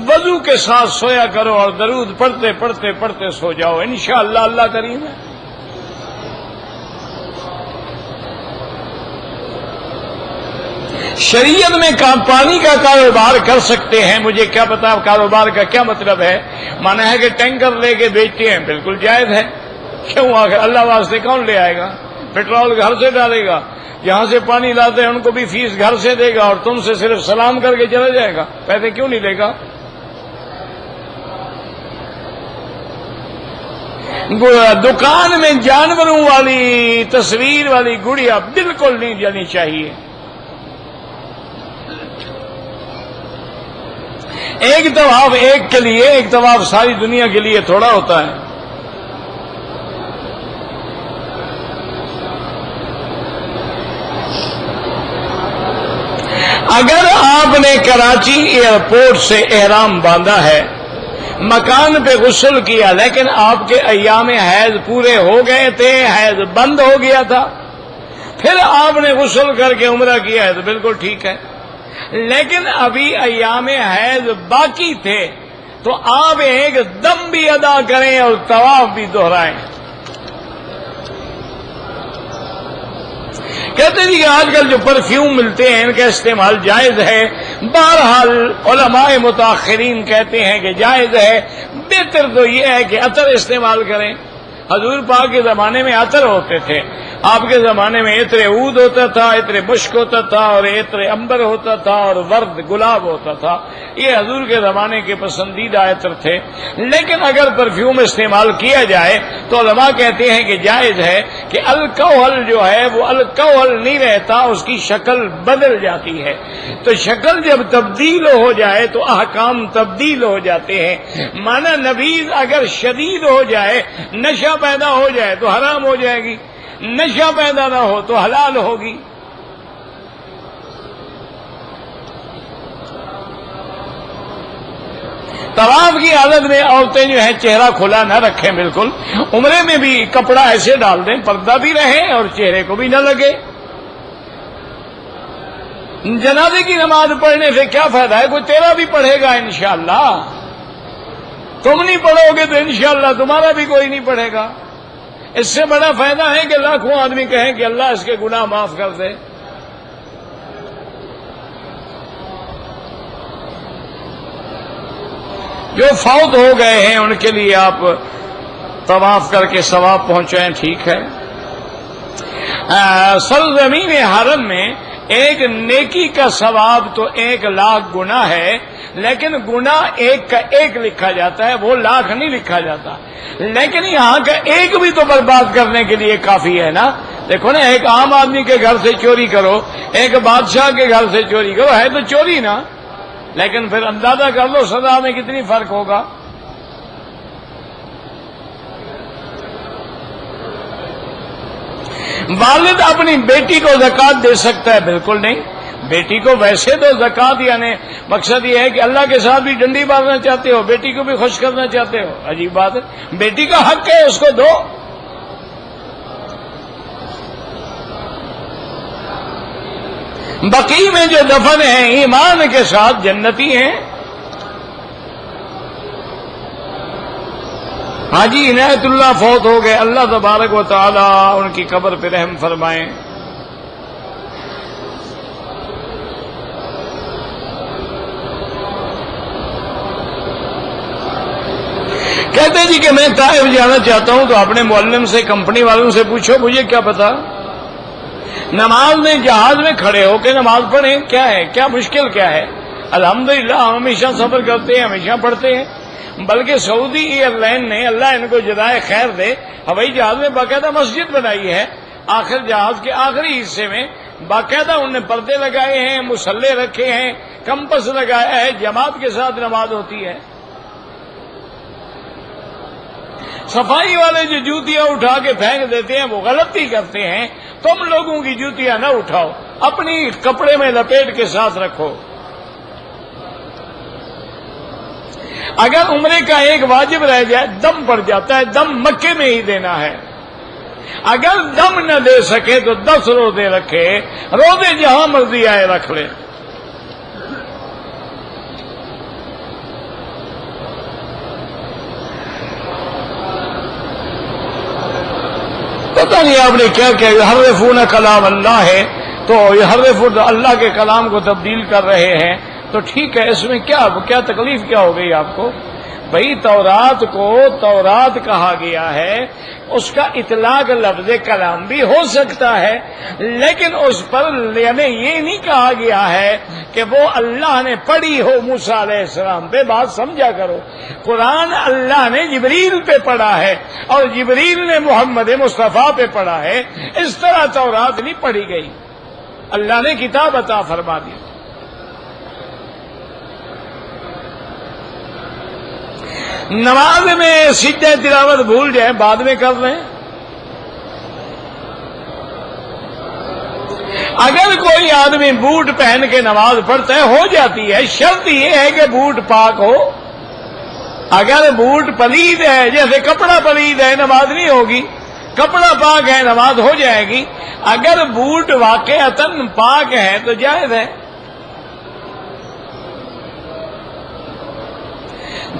وضو کے ساتھ سویا کرو اور درود پڑھتے پڑھتے پڑھتے سو جاؤ. انشاءاللہ اللہ کریم ہے. شریعت میں پانی کا کاروبار کر سکتے ہیں. مجھے کیا پتا کاروبار کا کیا مطلب ہے. مانا ہے کہ ٹینکر لے کے بیچتے ہیں، بالکل جائز ہے. کیوں آخر اللہ واسطے کون لے آئے گا؟ پیٹرول گھر سے ڈالے گا، جہاں سے پانی لاتے ہیں ان کو بھی فیس گھر سے دے گا اور تم سے صرف سلام کر کے چلا جائے گا. پیسے کیوں نہیں لے گا؟ دکان میں جانوروں والی تصویر والی گڑیا بالکل نہیں جانی چاہیے. ایک طواف ایک کے لیے، ایک طواف ساری دنیا کے لیے تھوڑا ہوتا ہے. اگر آپ نے کراچی ایئرپورٹ سے احرام باندھا ہے، مکان پہ غسل کیا، لیکن آپ کے ایام حیض پورے ہو گئے تھے، حیض بند ہو گیا تھا، پھر آپ نے غسل کر کے عمرہ کیا ہے تو بالکل ٹھیک ہے، لیکن ابھی ایام حیض باقی تھے تو آپ ایک دم بھی ادا کریں اور طواف بھی دہرائیں۔ کہتے جی کہ آج کل جو پرفیوم ملتے ہیں ان کا استعمال جائز ہے، بہرحال علماء متاخرین کہتے ہیں کہ جائز ہے، بہتر تو یہ ہے کہ عطر استعمال کریں۔ حضور پاک کے زمانے میں عطر ہوتے تھے، آپ کے زمانے میں عطر عود ہوتا تھا، عطر مشک ہوتا تھا، اور عطر عنبر ہوتا تھا، اور ورد گلاب ہوتا تھا۔ یہ حضور کے زمانے کے پسندیدہ عطر تھے۔ لیکن اگر پرفیوم استعمال کیا جائے تو علماء کہتے ہیں کہ جائز ہے کہ الکحل جو ہے وہ الکحل نہیں رہتا، اس کی شکل بدل جاتی ہے۔ تو شکل جب تبدیل ہو جائے تو احکام تبدیل ہو جاتے ہیں۔ مانا نبیذ اگر شدید ہو جائے، نشہ پیدا ہو جائے تو حرام ہو جائے گی، نشہ پیدا نہ ہو تو حلال ہوگی۔ طواف کی حالت میں عورتیں جو ہیں چہرہ کھلا نہ رکھیں بالکل، عمرے میں بھی کپڑا ایسے ڈال دیں پردہ بھی رہے اور چہرے کو بھی نہ لگے۔ جنازے کی نماز پڑھنے سے کیا فائدہ ہے؟ کوئی تیرا بھی پڑھے گا انشاءاللہ، تم نہیں پڑھو گے تو انشاءاللہ تمہارا بھی کوئی نہیں پڑھے گا۔ اس سے بڑا فائدہ ہے کہ لاکھوں آدمی کہیں کہ اللہ اس کے گناہ معاف کر دے۔ جو فوت ہو گئے ہیں ان کے لیے آپ طواف کر کے ثواب پہنچائیں، ٹھیک ہے۔ سرزمین حرم میں ایک نیکی کا ثواب تو 1,00,000 گنا ہے، لیکن گنا ایک کا ایک لکھا جاتا ہے، وہ لاکھ نہیں لکھا جاتا۔ لیکن یہاں کا ایک بھی تو برباد کرنے کے لیے کافی ہے نا۔ دیکھو نا، ایک عام آدمی کے گھر سے چوری کرو، ایک بادشاہ کے گھر سے چوری کرو، ہے تو چوری نا، لیکن پھر اندازہ کر لو سزا میں کتنی فرق ہوگا۔ والد اپنی بیٹی کو زکوٰۃ دے سکتا ہے؟ بالکل نہیں۔ بیٹی کو ویسے تو زکوٰۃ یعنی مقصد یہ ہے کہ اللہ کے ساتھ بھی ڈنڈی مارنا چاہتے ہو، بیٹی کو بھی خوش کرنا چاہتے ہو، عجیب بات ہے۔ بیٹی کا حق ہے، اس کو دو۔ بقیع میں جو دفن ہیں ایمان کے ساتھ جنتی ہیں۔ حاجی عنایت اللہ فوت ہو گئے، اللہ تبارک و تعالی ان کی قبر پہ رحم فرمائیں۔ کہتے جی کہ میں طائف جانا چاہتا ہوں تو اپنے معلم سے، کمپنی والوں سے پوچھو، مجھے کیا پتا۔ نماز میں جہاز میں کھڑے ہو کے نماز پڑھیں، کیا ہے، کیا مشکل کیا ہے؟ الحمدللہ ہم ہمیشہ سفر کرتے ہیں، ہمیشہ پڑھتے ہیں۔ بلکہ سعودی ایئر لائن نے، اللہ ان کو جزائے خیر دے، ہوائی جہاز میں باقاعدہ مسجد بنائی ہے، آخر جہاز کے آخری حصے میں باقاعدہ انہوں نے پردے لگائے ہیں، مصلے رکھے ہیں، کمپس لگایا ہے، جماعت کے ساتھ نماز ہوتی ہے۔ صفائی والے جو جوتیاں اٹھا کے پھینک دیتے ہیں وہ غلطی کرتے ہیں۔ تم لوگوں کی جوتیاں نہ اٹھاؤ، اپنی کپڑے میں لپیٹ کے ساتھ رکھو۔ اگر عمرے کا ایک واجب رہ جائے، دم پڑ جاتا ہے، دم مکے میں ہی دینا ہے۔ اگر دم نہ دے سکے تو 10 روزے رکھے، روزے جہاں مرضی آئے رکھ لے۔ پتہ نہیں آپ نے کیا کیا، یحرفون کلام اللہ ہے تو یحرفون اللہ کے کلام کو تبدیل کر رہے ہیں، تو ٹھیک ہے، اس میں کیا تکلیف کیا ہو گئی آپ کو؟ بھئی تورات کو تورات کہا گیا ہے، اس کا اطلاق لفظ کلام بھی ہو سکتا ہے، لیکن اس پر یعنی یہ نہیں کہا گیا ہے کہ وہ اللہ نے پڑھی ہو موسیٰ علیہ السلام پہ۔ بات سمجھا کرو، قرآن اللہ نے جبریل پہ پڑھا ہے اور جبریل نے محمد مصطفیٰ پہ پڑھا ہے، اس طرح تورات نہیں پڑھی گئی، اللہ نے کتاب عطا فرما دی۔ نماز میں سجدہ تلاوت بھول جائیں، بعد میں کر لیں۔ اگر کوئی آدمی بوٹ پہن کے نماز پڑھتا ہے، ہو جاتی ہے، شرط یہ ہے کہ بوٹ پاک ہو۔ اگر بوٹ پلید ہے، جیسے کپڑا پلید ہے، نماز نہیں ہوگی۔ کپڑا پاک ہے نماز ہو جائے گی. اگر بوٹ واقعتاً پاک ہے تو جائز ہے.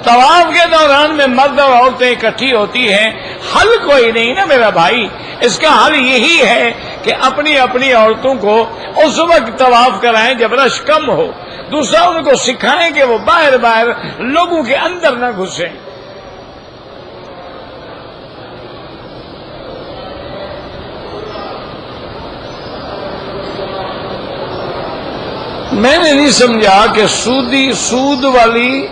طواف کے دوران میں مرد اور عورتیں اکٹھی ہوتی ہیں، حل کوئی نہیں نا میرا بھائی. اس کا حل یہی ہے کہ اپنی اپنی عورتوں کو اس وقت طواف کرائیں جب رش کم ہو. دوسرا ان کو سکھائیں کہ وہ باہر باہر لوگوں کے اندر نہ گھسیں. میں نے نہیں سمجھا کہ سود والی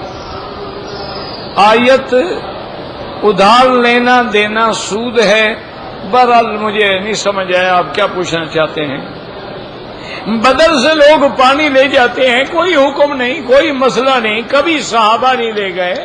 آیت ادھار لینا دینا سود ہے. بہرحال مجھے نہیں سمجھ آیا آپ کیا پوچھنا چاہتے ہیں. بدر سے لوگ پانی لے جاتے ہیں، کوئی حکم نہیں، کوئی مسئلہ نہیں، کبھی صحابہ نہیں لے گئے.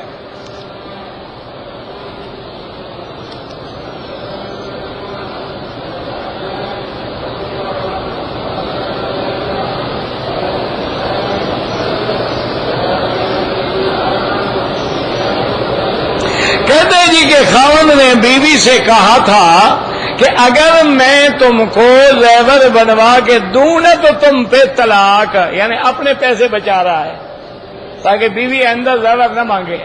کہتے ہیں جی کہ خاوند نے بیوی سے کہا تھا کہ اگر میں تم کو زیور بنوا کے دوں نہ تو تم پہ طلاق، یعنی اپنے پیسے بچا رہا ہے تاکہ بیوی اندر زیور نہ مانگے.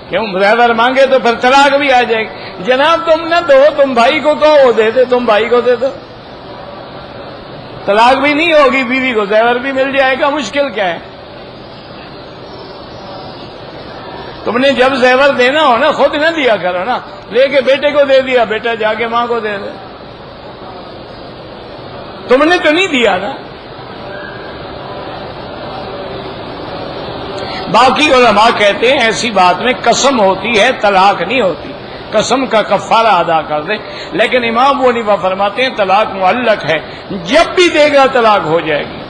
کیوں زیور مانگے تو پھر طلاق بھی آ جائے گی. جناب تم نہ دو، تم بھائی کو کہو وہ دے دے، تم بھائی کو دے دو، طلاق بھی نہیں ہوگی، بیوی کو زیور بھی مل جائے گا. مشکل کیا ہے؟ تم نے جب زیور دینا ہو نا خود نہ دیا کرو نا. لے کے بیٹے کو دے دیا، بیٹا جا کے ماں کو دے دے. تم نے تو نہیں دیا نا. باقی علماء کہتے ہیں ایسی بات میں قسم ہوتی ہے، طلاق نہیں ہوتی. قسم کا کفارہ ادا کر دے. لیکن امام ابو حنیفہ فرماتے ہیں طلاق معلق ہے، جب بھی دے گا طلاق ہو جائے گی.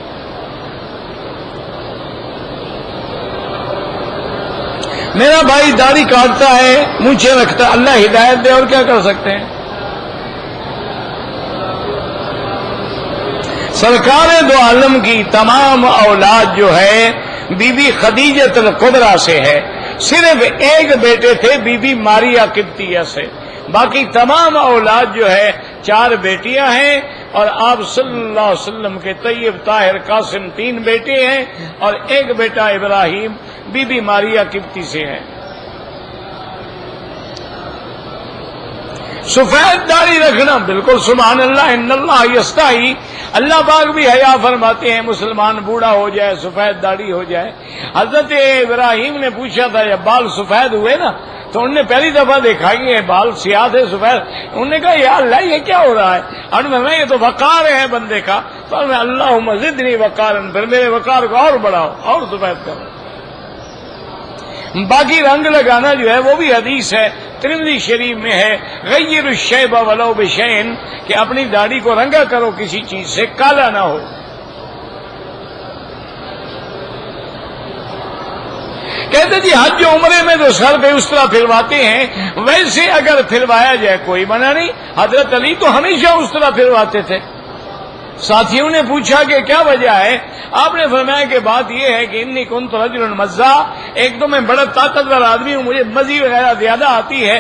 میرا بھائی داڑھی کاٹتا ہے، مونچھیں رکھتا ہے، اللہ ہدایت دے، اور کیا کر سکتے ہیں. سرکار دو عالم کی تمام اولاد جو ہے بی بی خدیجہ الکبریٰ سے ہے. صرف ایک بیٹے تھے بی بی ماریہ قبطیہ سے. باقی تمام اولاد جو ہے 4 بیٹیاں ہیں، اور آپ صلی اللہ علیہ وسلم کے طیب طاہر قاسم 3 بیٹے ہیں، اور ایک بیٹا ابراہیم بی بی ماریہ قبطی سے ہے. سفید داڑھی رکھنا بالکل سبحان اللہ، ان اللہ یستحی، اللہ پاک بھی حیا فرماتے ہیں مسلمان بوڑھا ہو جائے سفید داڑھی ہو جائے. حضرت ابراہیم نے پوچھا تھا جب بال سفید ہوئے نا تو انہوں نے پہلی دفعہ دیکھا کہ یہ بال سیاہ تھے سفید. انہوں نے کہا یا اللہ یہ کیا ہو رہا ہے؟ اور میں یہ تو وقار ہے بندے کا. تو میں اللہم زدنی وقارا، پھر میرے وقار کو اور بڑھاؤ اور سفید کرو. باقی رنگ لگانا جو ہے وہ بھی حدیث ہے، ترمذی شریف میں ہے، غیر الشیب ولو بشیء، کہ اپنی داڑھی کو رنگا کرو کسی چیز سے، کالا نہ ہو. کہتے جی حج و عمرے میں تو سر پہ اس طرح پھرواتے ہیں، ویسے اگر پھروایا جائے کوئی منع نہیں. حضرت علی تو ہمیشہ اس طرح پھرواتے تھے. ساتھیوں نے پوچھا کہ کیا وجہ ہے؟ آپ نے فرمایا کہ بات یہ ہے کہ انی کنت رجلا مزا، ایک تو میں بڑا طاقتور آدمی ہوں، مجھے مزی وغیرہ زیادہ آتی ہے،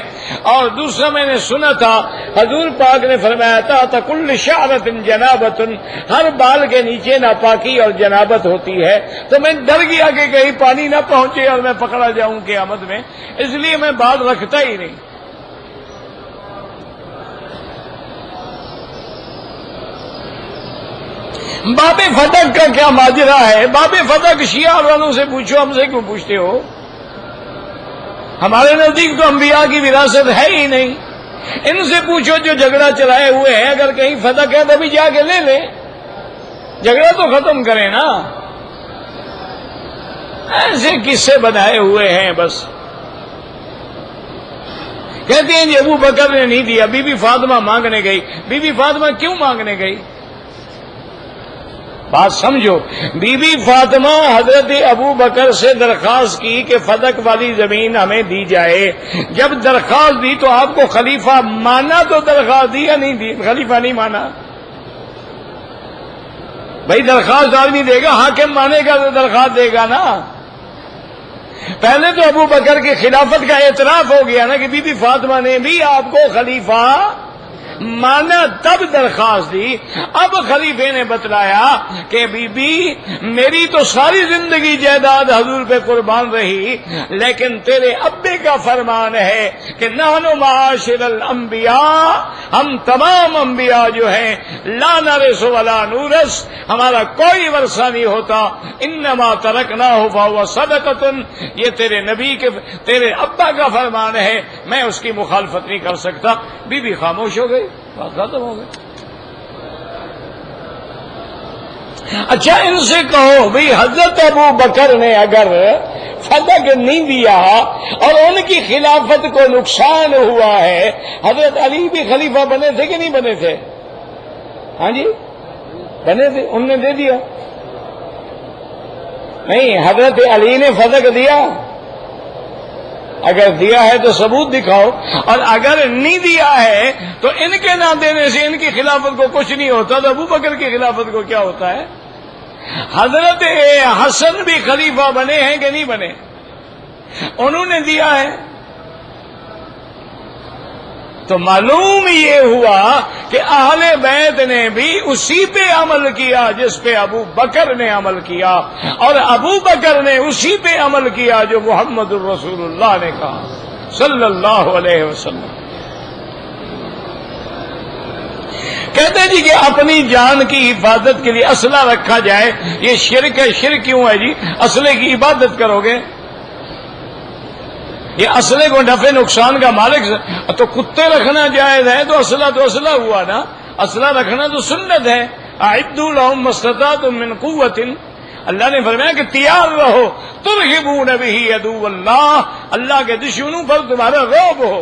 اور دوسرا میں نے سنا تھا حضور پاک نے فرمایا تھا کل شعرۃ جنابۃ، ہر بال کے نیچے ناپاکی اور جنابت ہوتی ہے. تو میں ڈر گیا کہ کہیں پانی نہ پہنچے اور میں پکڑا جاؤں قیامت میں، اس لیے میں بال رکھتا ہی نہیں. باب فتح کا کیا ماجرا ہے؟ باب فتح شیعہ والوں سے پوچھو، ہم سے کیوں پوچھتے ہو؟ ہمارے نزدیک تو انبیاء کی وراثت ہے ہی نہیں. ان سے پوچھو جو جھگڑا چلائے ہوئے ہیں، اگر کہیں فتح کہ تبھی جا کے لے لیں، جھگڑا تو ختم کریں نا. ایسے قصے بنائے ہوئے ہیں بس. کہتے ہیں جی ابو بکر نے نہیں دیا، بی بی فاطمہ مانگنے گئی. بی بی فاطمہ کیوں مانگنے گئی؟ بات سمجھو. بی بی فاطمہ حضرت ابو بکر سے درخواست کی کہ فدق والی زمین ہمیں دی جائے. جب درخواست دی تو آپ کو خلیفہ مانا تو درخواست دی یا نہیں دی؟ خلیفہ نہیں مانا. بھائی درخواست آدمی دے گا، حاکم مانے گا تو درخواست دے گا نا. پہلے تو ابو بکر کی خلافت کا اعتراف ہو گیا نا کہ بی بی فاطمہ نے بھی آپ کو خلیفہ مانا، تب درخواست دی. اب خلیفے نے بتلایا کہ بی بی میری تو ساری زندگی جائیداد حضور پہ قربان رہی، لیکن تیرے ابے کا فرمان ہے کہ نحن معاشر الانبیاء، ہم تمام انبیاء جو ہیں لا نرث ولا نورث، ہمارا کوئی ورثہ نہیں ہوتا. انما ترکناہ فہو صدقۃ، یہ تیرے نبی کے تیرے ابا کا فرمان ہے، میں اس کی مخالفت نہیں کر سکتا. بی بی خاموش ہو گئی، بات ختم ہو گئی. اچھا ان سے کہو بھئی حضرت ابو بکر نے اگر فدق نہیں دیا اور ان کی خلافت کو نقصان ہوا ہے، حضرت علی بھی خلیفہ بنے تھے کہ نہیں بنے تھے؟ ہاں جی بنے تھے، انہوں نے دے دیا. نہیں، حضرت علی نے فدق دیا؟ اگر دیا ہے تو ثبوت دکھاؤ، اور اگر نہیں دیا ہے تو ان کے نہ دینے سے ان کی خلافت کو کچھ نہیں ہوتا، تو ابو بکر کی خلافت کو کیا ہوتا ہے؟ حضرت حسن بھی خلیفہ بنے ہیں کہ نہیں بنے؟ انہوں نے دیا ہے. تو معلوم یہ ہوا کہ اہل بیت نے بھی اسی پہ عمل کیا جس پہ ابو بکر نے عمل کیا، اور ابو بکر نے اسی پہ عمل کیا جو محمد الرسول اللہ نے کہا صلی اللہ علیہ وسلم. کہتے ہیں جی کہ اپنی جان کی حفاظت کے لیے اسلحہ رکھا جائے، یہ شرک ہے. شرک کیوں ہے جی؟ اسلحے کی عبادت کرو گے؟ یہ اسلحے کو نفع نقصان کا مالک، تو کتے رکھنا جائز ہے تو اسلحہ ہوا نا. اسلحہ رکھنا تو سنت ہے. اعدوا لهم ما استطعتم من قوت، اللہ نے فرمایا کہ تیار رہو. ترہبون به عدو اللہ، اللہ کے دشمنوں پر تمہارا رعب ہو.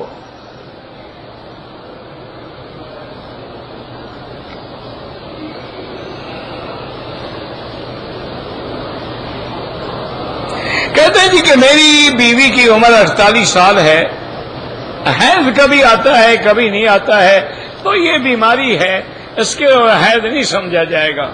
کہتے ہیں جی کہ میری بیوی کی عمر 48 سال ہے، حیض کبھی آتا ہے کبھی نہیں آتا ہے، تو یہ بیماری ہے، اس کے حیض نہیں سمجھا جائے گا.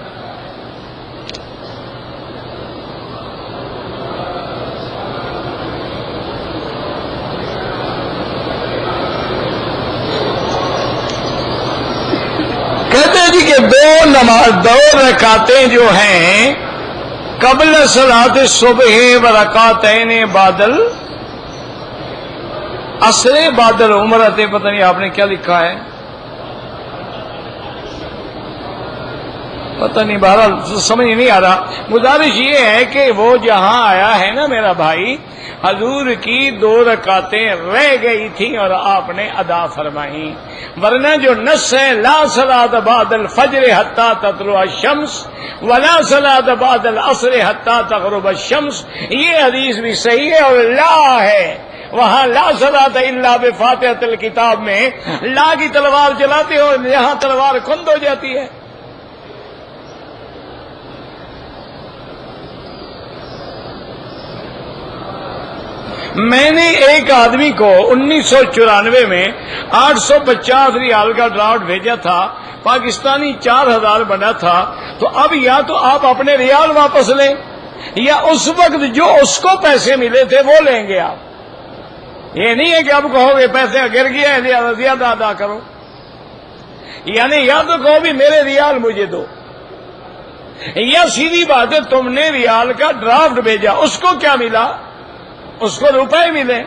کہتے ہیں جی کہ دو رکعتیں جو ہیں قبل صلاۃ الصبح و رکعتین بعد العصر بعد العمرۃ، پتہ نہیں آپ نے کیا لکھا ہے، پتہ نہیں، بہرحال سمجھ نہیں آ رہا. گزارش یہ ہے کہ وہ جہاں آیا ہے نا میرا بھائی، حضور کی 2 رکعتیں رہ گئی تھیں اور آپ نے ادا فرمائیں، ورنہ جو نص ہے لا صلاۃ بعد الفجر حتی تطلع الشمس ولا صلاۃ بعد العصر حتی تغرب الشمس، یہ حدیث بھی صحیح ہے اور لا ہے. وہاں لا صلاۃ الا بفاتحۃ الکتاب میں لا کی تلوار چلاتے ہو، یہاں تلوار کند ہو جاتی ہے. میں نے ایک آدمی کو 1994 میں 850 ریال کا ڈرافٹ بھیجا تھا، پاکستانی 4000 بنا تھا. تو اب یا تو آپ اپنے ریال واپس لیں یا اس وقت جو اس کو پیسے ملے تھے وہ لیں گے آپ. یہ نہیں ہے کہ آپ کہو گے پیسے گر گیا ہے زیادہ ادا کرو، یعنی یا تو کہو بھی میرے ریال مجھے دو، یا سیدھی بات ہے تم نے ریال کا ڈرافٹ بھیجا، اس کو کیا ملا؟ اس کو روپے ملے،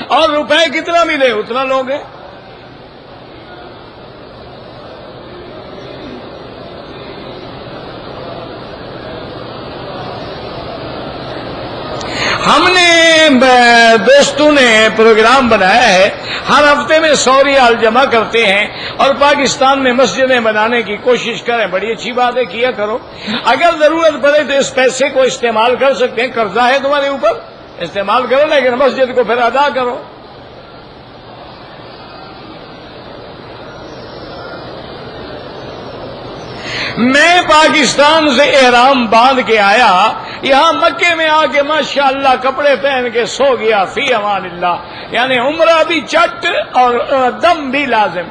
اور روپے کتنا ملے اتنا لوگے. ہم نے دوستوں نے پروگرام بنایا ہے، ہر ہفتے میں 100 ریال جمع کرتے ہیں اور پاکستان میں مسجدیں بنانے کی کوشش کریں. بڑی اچھی بات ہے، کیا کرو. اگر ضرورت پڑے تو اس پیسے کو استعمال کر سکتے ہیں، قرضہ ہے تمہارے اوپر، استعمال کرو، لیکن مسجد کو پھر ادا کرو. میں پاکستان سے احرام باندھ کے آیا، یہاں مکے میں آ کے ماشاءاللہ کپڑے پہن کے سو گیا، فی امان اللہ. یعنی عمرہ بھی چٹ اور دم بھی لازم،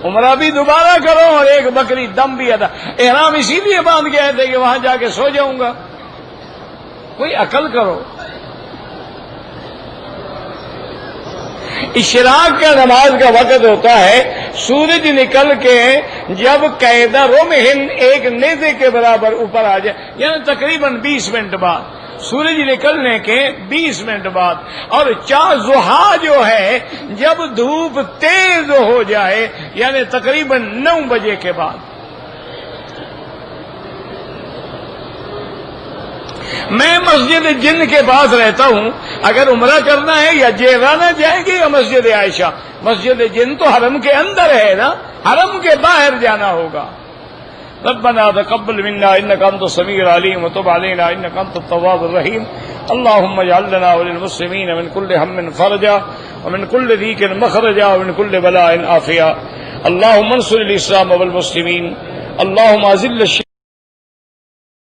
عمرہ بھی دوبارہ کرو اور ایک بکری دم بھی ادا. احرام اسی لیے باندھ کے آئے تھے کہ وہاں جا کے سو جاؤں گا. کوئی عقل کرو. اشراق کا نماز کا وقت ہوتا ہے سورج نکل کے جب قاعدہ رمحن ایک نیزے کے برابر اوپر آ جائے، یعنی تقریباً 20 منٹ بعد، سورج نکلنے کے 20 منٹ بعد. اور ضحیٰ جو ہے جب دھوپ تیز ہو جائے یعنی تقریباً 9 بجے کے بعد. میں مسجد جن کے پاس رہتا ہوں، اگر عمرہ کرنا ہے یا جیرانہ جائیں گے یا مسجد عائشہ. مسجد جن تو حرم کے اندر ہے نا، حرم کے باہر جانا ہوگا. ربنا تقبل منا انك انت السميع العليم وتب علينا انك انت التواب الرحيم. اللهم اجعل لنا وللمسلمين من كل هم فرجا ومن كل ضيق مخرجا ومن كل بلاء عافيا. اللهم انصر الاسلام والمسلمين. اللهم اذل الشرك